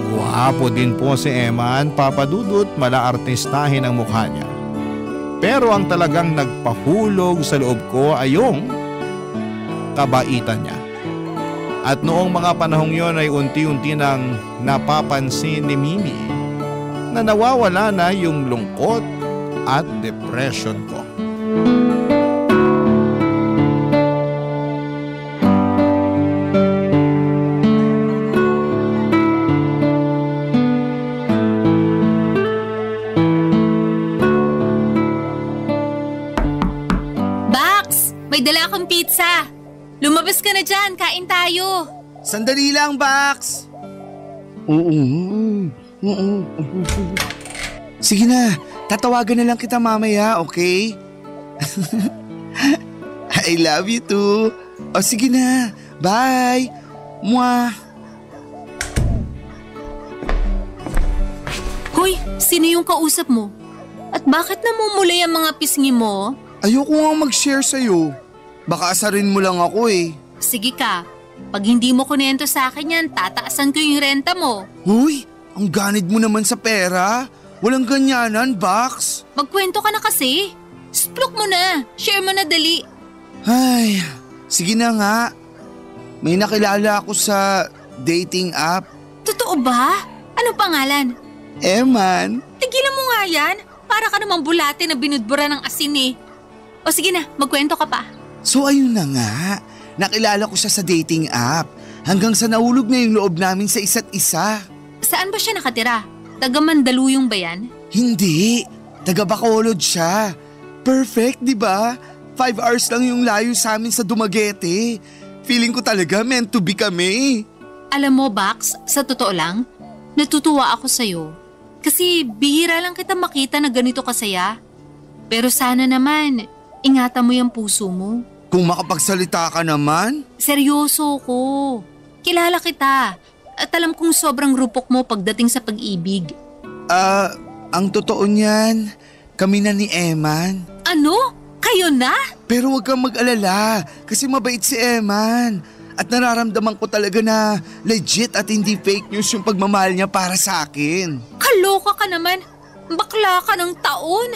Guwapo din po si Eman, Papadudut, mala-artistahin ang mukha niya. Pero ang talagang nagpahulog sa loob ko ay yung kabaitan niya. At noong mga panahong yon ay unti-unti nang napapansin ni Mimi na nawawala na yung lungkot at depression ko. Bax! May dala akong pizza! Lumabas ka na dyan, kain tayo. Sandali lang, Bax. Sige na, tatawagan na lang kita mamaya, okay? I love you too. O sige na, bye. Mwah. Hoy, sino yung kausap mo? At bakit namumulay ang mga pisngi mo? Ayoko nga mag-share sa'yo. Baka asarin mo lang ako eh. Sige ka, pag hindi mo kunento sa akin yan, tataasan ko yung renta mo. Uy, ang ganid mo naman sa pera. Walang ganyanan, Box. Magkwento ka na kasi. Splok mo na, share mo na dali. Ay, sige na nga. May nakilala ako sa dating app. Totoo ba? Ano pangalan? Eman. Tigilan mo nga yan. Para ka namang bulate na binudbura ng asin eh. O sige na, magkwento ka pa. So ayun na nga. Nakilala ko siya sa dating app. Hanggang sa nahulog na yung loob namin sa isa't isa. Saan ba siya nakatira? Taga Mandaluyong ba yan? Hindi. Taga Bacolod siya. Perfect, di ba? 5 hours lang yung layo sa amin sa Dumaguete. Feeling ko talaga meant to be kami. Alam mo, Bax, sa totoo lang, natutuwa ako sa'yo. Kasi bihira lang kita makita na ganito kasaya. Pero sana naman, ingatan mo yung puso mo. Kung makapagsalita ka naman. Seryoso ko. Kilala kita. At alam kong sobrang rupok mo pagdating sa pag-ibig. Ang totoo niyan, kami na ni Eman. Ano? Kayo na? Pero huwag kang mag-alala kasi mabait si Eman. At nararamdaman ko talaga na legit at hindi fake news yung pagmamahal niya para sa akin. Kaloka ka naman. Bakla ka ng taon.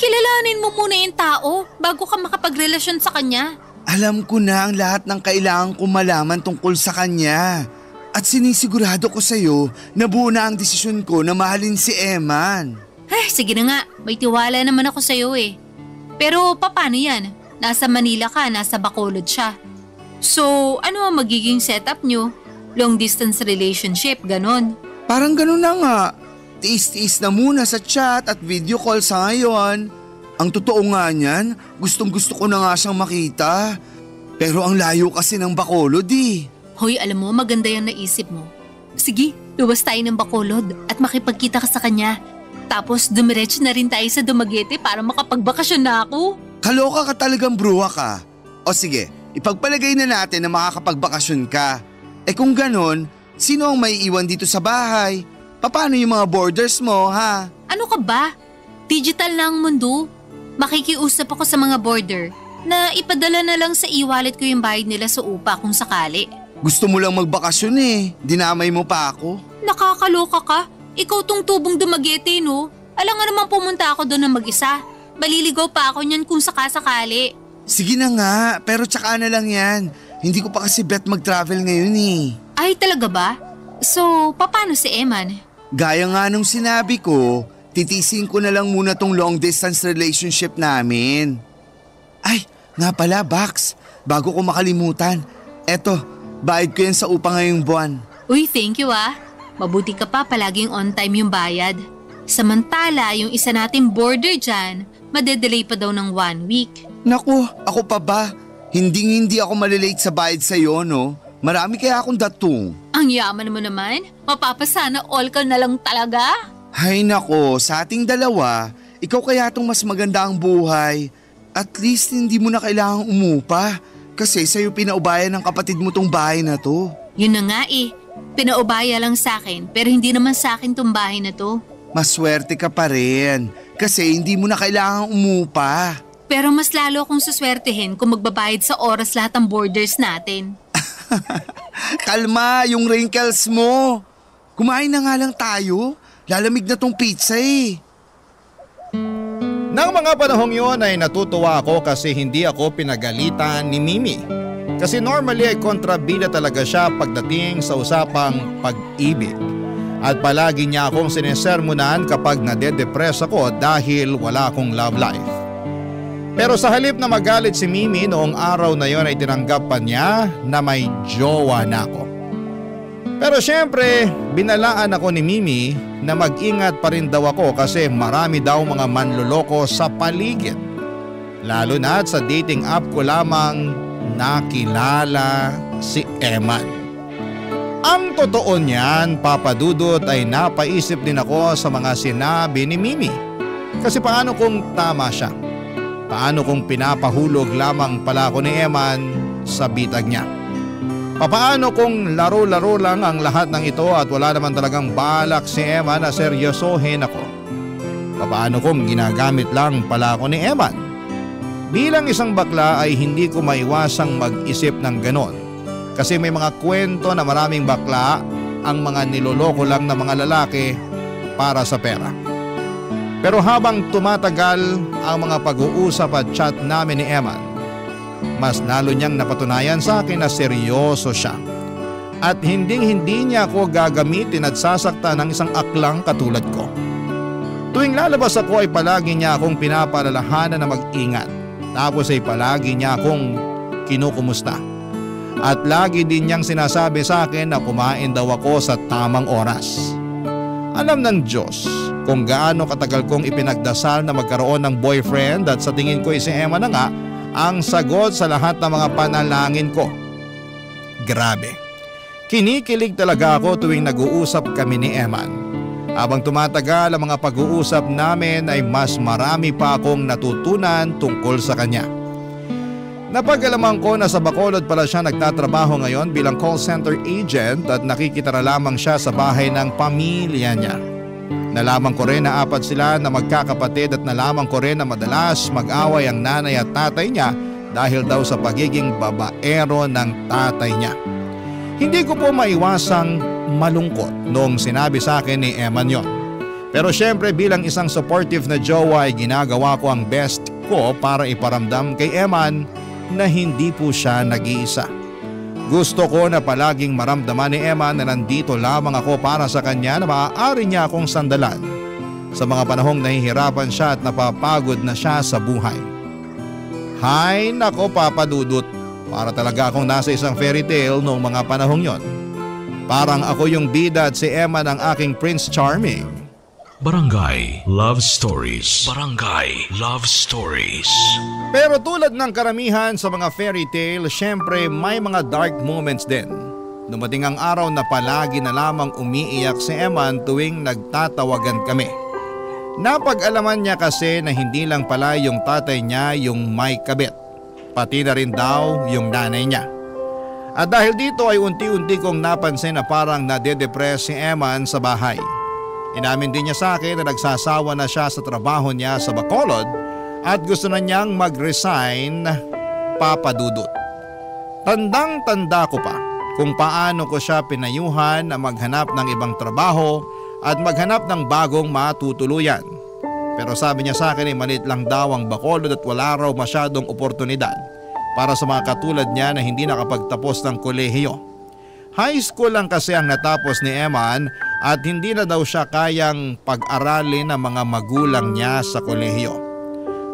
Kilalanin mo muna yung tao bago ka makapagrelasyon sa kanya. Alam ko na ang lahat ng kailangan ko malaman tungkol sa kanya. At sinisigurado ko sa'yo na buo na ang desisyon ko na mahalin si Eman. Sige na nga, may tiwala naman ako sa'yo eh. Pero paano yan? Nasa Manila ka, nasa Bacolod siya. So, ano ang magiging setup nyo? Long distance relationship, ganon? Parang ganon na nga. Tiis-tiis na muna sa chat at video call sa ngayon. Ang totoo nga niyan, gustong-gusto ko na nga siyang makita. Pero ang layo kasi ng Bacolod eh. Hoy, alam mo, maganda yung naisip mo. Sige, luwas tayo ng Bacolod at makipagkita ka sa kanya. Tapos dumiretso na rin tayo sa Dumaguete para makapagbakasyon na ako. Kaloka ka talagang bruha ka. O sige, ipagpalagay na natin na makakapagbakasyon ka. Kung ganon, sino ang may iwan dito sa bahay? Paano yung mga borders mo, ha? Ano ka ba? Digital na ang mundo. Makikiusap ako sa mga border na ipadala na lang sa e-wallet ko yung bayad nila sa upa kung sakali. Gusto mo lang magbakasyon eh. Dinamay mo pa ako. Nakakaloka ka. Ikaw tong tubong Dumaguete, no? Alam nga naman pumunta ako doon ng mag-isa. Baliligaw pa ako niyan kung sakasakali. Sige na nga, pero tsaka na lang yan. Hindi ko pa kasi bet mag-travel ngayon eh. Ay, talaga ba? So, paano si Eman? Gaya nga nung sinabi ko, titisin ko na lang muna tong long distance relationship namin. Ay, nga pala, Bax. Bago ko makalimutan. Eto, bayad ko yan sa upa ngayong buwan. Uy, thank you ah. Mabuti ka pa palaging on time yung bayad. Samantala, yung isa nating border dyan, madedelay pa daw ng 1 week. Naku, ako pa ba? Hindi ako malilate sa bayad sa'yo, no? Marami kaya akong datong. Ang yaman mo naman. Mapapasana all ka na lang talaga. Hay nako, sa ating dalawa, ikaw kaya itong mas maganda ang buhay. At least hindi mo na kailangang umupa. Kasi sa'yo pinaubayan ng kapatid mo tong bahay na to. Yun na nga eh. Pinaubaya lang sa akin pero hindi naman sa akin tong bahay na to. Maswerte ka pa rin kasi hindi mo na kailangang umupa. Pero mas lalo akong suswertehin kung magbabayad sa oras lahat ng borders natin. Kalma yung wrinkles mo. Kumain na nga lang tayo. Lalamig na tong pizza eh. Nang mga panahong yun ay natutuwa ako kasi hindi ako pinagalitan ni Mimi. Kasi normally ay kontrabida talaga siya pagdating sa usapang pag-ibig. At palagi niya akong sinesermonan kapag nade-depress ako dahil wala akong love life. Pero sa halip na magalit si Mimi noong araw na yon ay tinanggap pa niya na may jowa na ako. Pero syempre, binalaan ako ni Mimi na mag-ingat pa rin daw ako kasi marami daw mga manloloko sa paligid. Lalo na sa dating app ko lamang nakilala si Eman. Ang totoo niyan, Papa Dudut, ay napaisip din ako sa mga sinabi ni Mimi. Kasi paano kung tama siya? Paano kung pinapahulog lamang pala ako ni Eman sa bitag niya? Paano kung laro-laro lang ang lahat ng ito at wala naman talagang balak si Eman na seryosohin ako? Paano kung ginagamit lang pala ako ni Eman? Bilang isang bakla ay hindi ko maiwasang mag-isip ng ganon. Kasi may mga kwento na maraming bakla ang mga niloloko lang na mga lalaki para sa pera. Pero habang tumatagal ang mga pag-uusap at chat namin ni Eman, mas lalo niyang napatunayan sa akin na seryoso siya. At hindi niya ako gagamitin at sasaktan ng isang aklang katulad ko. Tuwing lalabas ako ay palagi niya akong pinapaalalahanan na mag-ingat. Tapos ay palagi niya akong kinukumusta. At lagi din niyang sinasabi sa akin na kumain daw ako sa tamang oras. Alam ng Diyos kung gaano katagal kong ipinagdasal na magkaroon ng boyfriend at sa tingin ko si Emma na nga ang sagot sa lahat ng mga panalangin ko. Grabe. Kinikilig talaga ako tuwing nag-uusap kami ni Eman. Habang tumatagal ang mga pag-uusap namin ay mas marami pa akong natutunan tungkol sa kanya. Napag-alaman ko na sa Bacolod pala siya nagtatrabaho ngayon bilang call center agent at nakikita na lamang siya sa bahay ng pamilya niya. Nalaman ko rin na 4 sila na magkakapatid at nalaman ko rin na madalas mag-away ang nanay at tatay niya dahil daw sa pagiging babaero ng tatay niya. Hindi ko po maiwasang malungkot noong sinabi sa akin ni Eman yon. Pero syempre bilang isang supportive na jowa ay ginagawa ko ang best ko para iparamdam kay Eman na hindi po siya nag-iisa. Gusto ko na palaging maramdaman ni Eman na nandito lamang ako para sa kanya na maaari niya akong sandalan sa mga panahong nahihirapan siya at napapagod na siya sa buhay. Hay nako Papa Dudut, para talaga akong nasa isang fairy tale noong mga panahong yon. Parang ako yung bida at si Eman ang aking Prince Charming. Barangay Love Stories. Barangay Love Stories. Pero tulad ng karamihan sa mga fairy tale, syempre may mga dark moments din. Dumating ang araw na palagi na lamang umiiyak si Eman tuwing nagtatawagan kami. Napag-alaman niya kasi na hindi lang pala yung tatay niya yung may kabit, pati na rin daw yung nanay niya. At dahil dito ay unti-unti kong napansin na parang nade-depress si Eman sa bahay. Inamin din niya sa akin na nagsasawa na siya sa trabaho niya sa Bacolod at gusto na niyang mag-resign, Papa Dudut. Tandang-tanda ko pa kung paano ko siya pinayuhan na maghanap ng ibang trabaho at maghanap ng bagong matutuluyan. Pero sabi niya sa akin ay maliit lang daw ang Bacolod at wala raw masyadong oportunidad para sa mga katulad niya na hindi nakapagtapos ng kolehiyo. High school lang kasi ang natapos ni Eman at hindi na daw siya kayang pag-aralin ng mga magulang niya sa kolehiyo.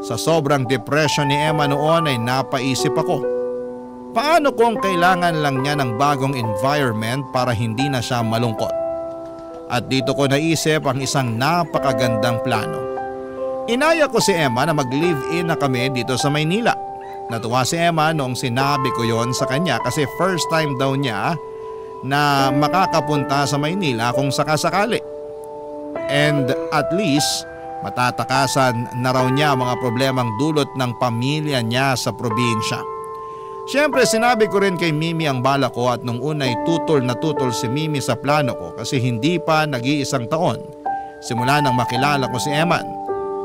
Sa sobrang depression ni Eman noon ay napaisip ako. Paano kung kailangan lang niya ng bagong environment para hindi na siya malungkot? At dito ko naisip ang isang napakagandang plano. Inaya ko si Emma na mag-live-in na kami dito sa Maynila. Natuwa si Emma noong sinabi ko yon sa kanya kasi first time daw niya na makakapunta sa Maynila kung sakasakali. And at least matatakasan na raw niya mga problemang dulot ng pamilya niya sa probinsya. Siyempre sinabi ko rin kay Mimi ang bala ko at nung una ay tutol na tutol si Mimi sa plano ko kasi hindi pa nag-iisang taon simula nang makilala ko si Eman.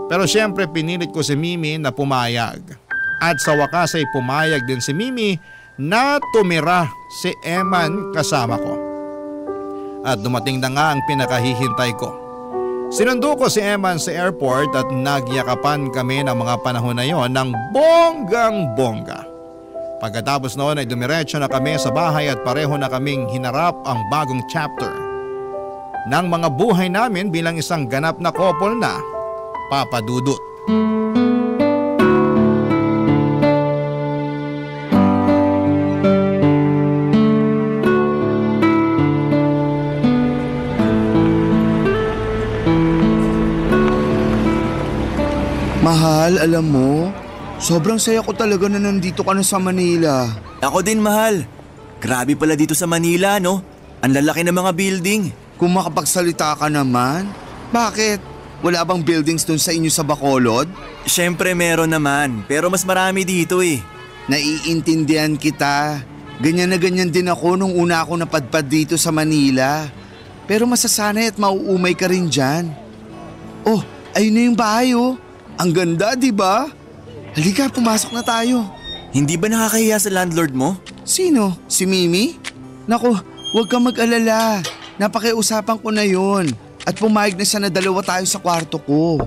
Pero siyempre pinilit ko si Mimi na pumayag. At sa wakas ay pumayag din si Mimi na tumira si Eman kasama ko. At dumating na nga ang pinakahihintay ko. Sinundo ko si Eman sa airport at nagyakapan kami ng mga panahon na yon ng bonggang-bongga. Pagkatapos noon ay dumiretso na kami sa bahay at pareho na kaming hinarap ang bagong chapter ng mga buhay namin bilang isang ganap na couple na Papa Dudut. Mahal, alam mo, sobrang saya ko talaga na nandito ka na sa Manila. Ako din, mahal. Grabe pala dito sa Manila, no? Ang lalaki ng mga building. Kung makapagsalita ka naman, bakit? Wala bang buildings dun sa inyo sa Bacolod? Siyempre meron naman, pero mas marami dito eh. Naiintindihan kita. Ganyan na ganyan din ako nung una ako napadpad dito sa Manila. Pero masasanay at mauumay ka rin dyan. Oh, ayun na yung bahay oh. Ang ganda, di ba? Halika, pumasok na tayo. Hindi ba nakakahiya sa landlord mo? Sino? Si Mimi? Naku, huwag kang mag-alala. Napakiusapan ko na yun. At pumayag na siya na dalawa tayo sa kwarto ko.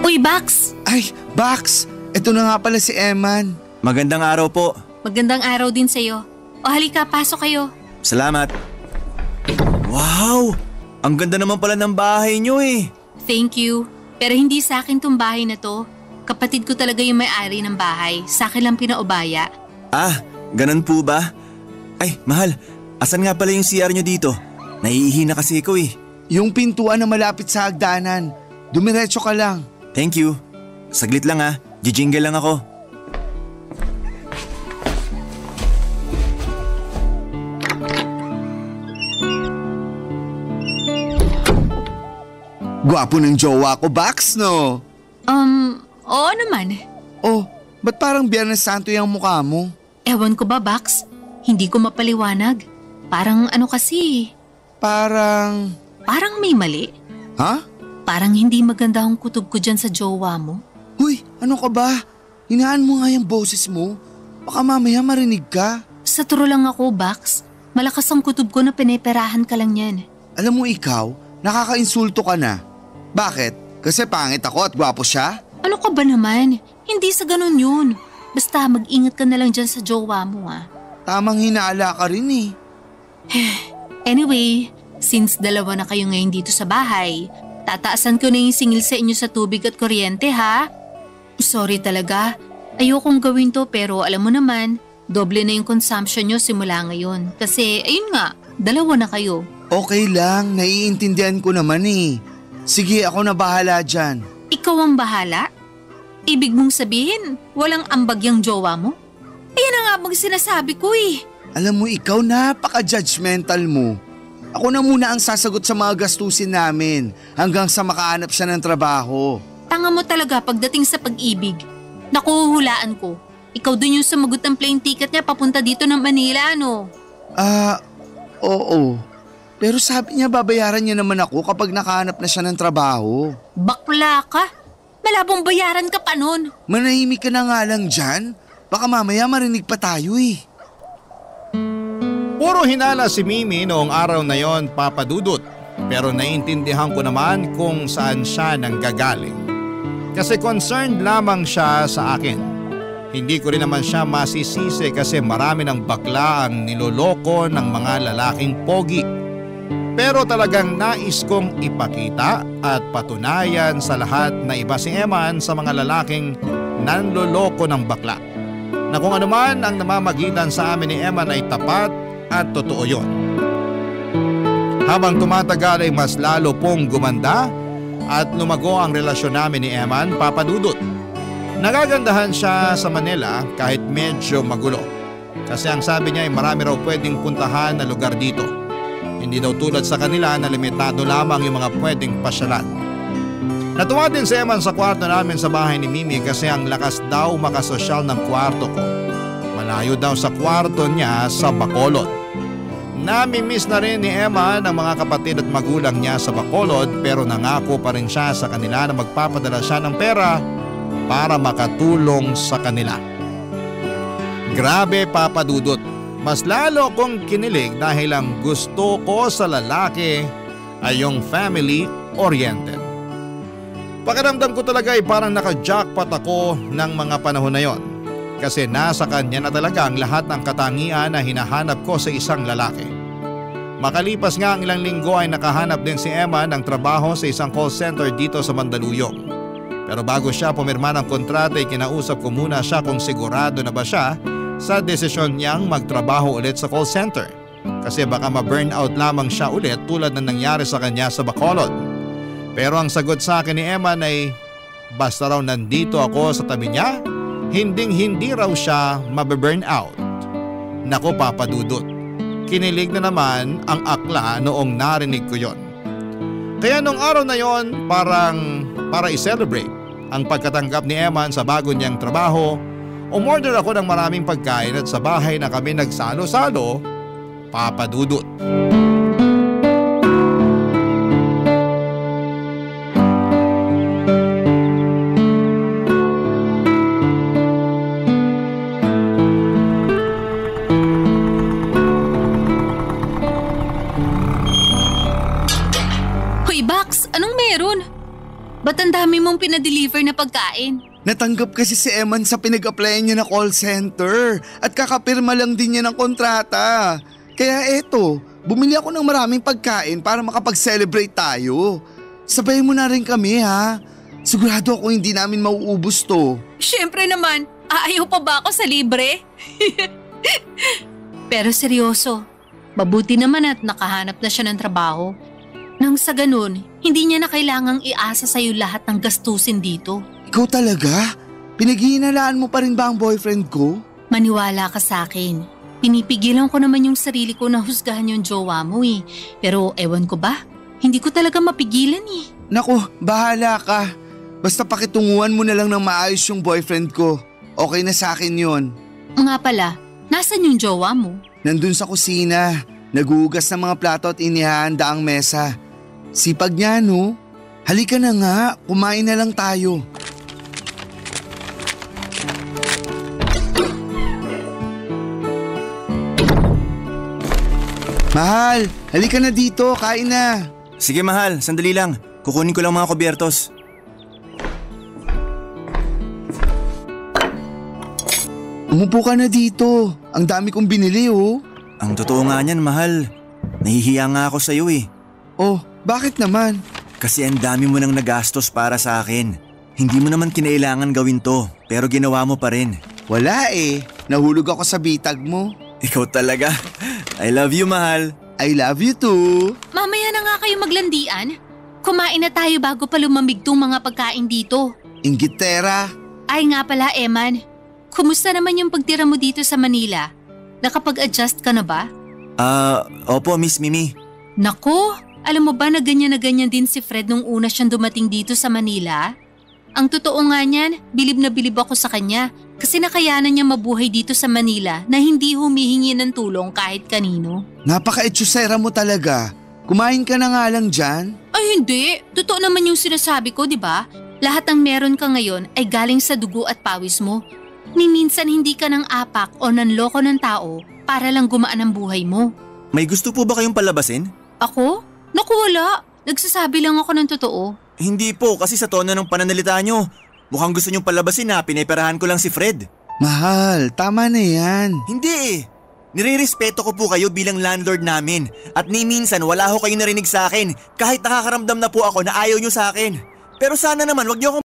Uy, Bax! Ay, Bax! Ito na nga pala si Eman. Magandang araw po. Magandang araw din sa'yo. O halika, pasok kayo. Salamat. Wow! Ang ganda naman pala ng bahay niyo eh. Thank you. Pero hindi sa akin tong bahay na to. Kapatid ko talaga yung may-ari ng bahay. Sa akin lang pinaubaya. Ah, ganun po ba? Ay, mahal. Asan nga pala yung CR nyo dito? Naiihi na kasi ko eh. Yung pintuan na malapit sa hagdanan. Dumiretso ka lang. Thank you. Saglit lang ah. Jijingle lang ako. Gwapo ng jowa ko, Bax, no? Oo naman. Oh, ba't parang Biyernes Santo yung mukha mo? Ewan ko ba, Bax? Hindi ko mapaliwanag. Parang ano kasi. Parang may mali. Ha? Parang hindi maganda ang kutob ko dyan sa jowa mo. Huy, ano ka ba? Hinaan mo nga yung boses mo. Baka mamaya marinig ka. Sa turo lang ako, Bax. Malakas ang kutob ko na pineperahan ka lang yan. Alam mo ikaw, nakaka-insulto ka na. Bakit? Kasi pangit ako at gwapo siya? Ano ka ba naman? Hindi sa ganun yun. Basta mag-ingat ka na lang dyan sa jowa mo ah. Tamang hinala ka rin eh. Anyway, since dalawa na kayo ngayon dito sa bahay, tataasan ko na yung singil sa inyo sa tubig at kuryente ha. Sorry talaga, ayokong gawin to pero alam mo naman, doble na yung consumption nyo simula ngayon. Kasi ayun nga, dalawa na kayo. Okay lang, naiintindihan ko naman eh. Sige, ako na bahala dyan. Ikaw ang bahala? Ibig mong sabihin, walang ambag yung jowa mo? Ayan na nga bang sinasabi ko eh. Alam mo ikaw, napaka-judgmental mo. Ako na muna ang sasagot sa mga gastusin namin hanggang sa makahanap siya ng trabaho. Tanga mo talaga pagdating sa pag-ibig. Nakuhulaan ko. Ikaw dun yung sumagot ng plane ticket niya papunta dito ng Manila, ano? Oo. Pero sabi niya babayaran niya naman ako kapag nakahanap na siya ng trabaho. Bakla ka? Malabong bayaran ka pa nun. Manahimik ka na nga lang dyan. Baka mamaya marinig pa tayo eh. Puro hinala si Mimi noong araw na yon, Papa Dudut. Pero naiintindihan ko naman kung saan siya nanggagaling. Kasi concerned lamang siya sa akin. Hindi ko rin naman siya masisisi kasi marami ng bakla ang niloloko ng mga lalaking pogi. Pero talagang nais kong ipakita at patunayan sa lahat na iba si Eman sa mga lalaking nanloloko ng bakla. Na kung anuman ang namamagitan sa amin ni Eman ay tapat at totoo yon. Habang tumatagal ay mas lalo pong gumanda at lumago ang relasyon namin ni Eman, Papa Dudut. Nagagandahan siya sa Manila kahit medyo magulo. Kasi ang sabi niya ay marami raw pwedeng puntahan na lugar dito. Hindi daw tulad sa kanila na limitado lamang yung mga pwedeng pasyalan. Natuwa din si Eman sa kwarto namin sa bahay ni Mimi kasi ang lakas daw makasosyal ng kwarto ko. Malayo daw sa kwarto niya sa Bacolod. Namimiss na rin ni Eman ang mga kapatid at magulang niya sa Bacolod pero nangako pa rin siya sa kanila na magpapadala siya ng pera para makatulong sa kanila. Grabe, Papa Dudut. Mas lalo kong kinilig dahil ang gusto ko sa lalaki ay yung family-oriented. Pakiramdam ko talaga ay parang naka-jackpot ako ng mga panahon na yon. Kasi nasa kanya na talaga ang lahat ng katangian na hinahanap ko sa isang lalaki. Makalipas nga ang ilang linggo ay nakahanap din si Emma ng trabaho sa isang call center dito sa Mandaluyong. Pero bago siya pumirma ng kontrata ay kinausap ko muna siya kung sigurado na ba siya sa desisyon niyang magtrabaho ulit sa call center. Kasi baka ma-burnout lamang siya ulit tulad na nangyari sa kanya sa Bacolod. Pero ang sagot sa akin ni Emma ay basta raw nandito ako sa tabi niya, hindi raw siya mabe-burnout. Nako, Papa Dudut, kinilig na naman ang akla noong narinig ko yon. Kaya nung araw na yon para i-celebrate ang pagkatanggap ni Eman sa bago niyang trabaho, umorder ako ng maraming pagkain at sa bahay na kami nagsalo-salo, Papa Dudut. Ba't ang dami mong pinadeliver na pagkain? Natanggap kasi si Eman sa pinag-applyan niya na call center at kakapirma lang din niya ng kontrata. Kaya eto, bumili ako ng maraming pagkain para makapag-celebrate tayo. Sabayin mo na rin kami ha. Sigurado ako hindi namin mauubos to. Siyempre naman, aayaw pa ba ako sa libre? Pero seryoso, mabuti naman at nakahanap na siya ng trabaho. Nang sa ganun, hindi niya na kailangang iasa sa'yo lahat ng gastusin dito. Ikaw talaga? Pinaghihinalaan mo pa rin ba ang boyfriend ko? Maniwala ka sa akin. Pinipigilan ko naman yung sarili ko na husgahan yung jowa mo eh. Pero ewan ko ba? Hindi ko talaga mapigilan eh. Naku, bahala ka. Basta pakitunguhan mo na lang ng maayos yung boyfriend ko. Okay na sa akin yon. Nga pala, nasan yung jowa mo? Nandun sa kusina. Naguhugas ng mga plato at inihahanda ang mesa. Sipag niya no? Halika na nga, kumain na lang tayo. Mahal, halika na dito, kain na. Sige mahal, sandali lang. Kukunin ko lang mga kubyertos. Umupo ka na dito. Ang dami kong binili oh. Ang totoo nga niyan mahal, nahihiya nga ako sa'yo eh. Oh, bakit naman? Kasi ang dami mo nang nagastos para sa akin. Hindi mo naman kinailangan gawin to, pero ginawa mo pa rin. Wala eh, nahulog ako sa bitag mo. Ikaw talaga. I love you mahal. I love you too. Mamaya na nga kayo maglandian. Kumain na tayo bago pa lumamig tong mga pagkain dito. Inggitera. Ay nga pala Eman, kumusta naman yung pagtira mo dito sa Manila? Nakapag-adjust ka na ba? Opo Miss Mimi. Nako, alam mo ba na ganyan din si Fred nung una siyang dumating dito sa Manila? Ang totoo nga niyan, bilib na bilib ako sa kanya kasi nakayanan niya mabuhay dito sa Manila na hindi humihingi ng tulong kahit kanino. Napaka-etsyosera mo talaga. Kumain ka na nga lang dyan. Ay hindi, totoo naman yung sinasabi ko, di ba? Lahat ng meron ka ngayon ay galing sa dugo at pawis mo. Ni minsan hindi ka ng apak o nanloko ng tao para lang gumaan ang buhay mo. May gusto po ba kayong palabasin? Ako? Naku wala, nagsasabi lang ako ng totoo. Hindi po, kasi sa tono ng pananalita nyo, mukhang gusto nyong palabasin na pineperahan ko lang si Fred. Mahal, tama na yan. Hindi eh. Nire-respeto ko po kayo bilang landlord namin at ni minsan wala ho kayong narinig sa akin kahit nakakaramdam na po ako na ayaw nyo sa akin. Pero sana naman wag nyo akong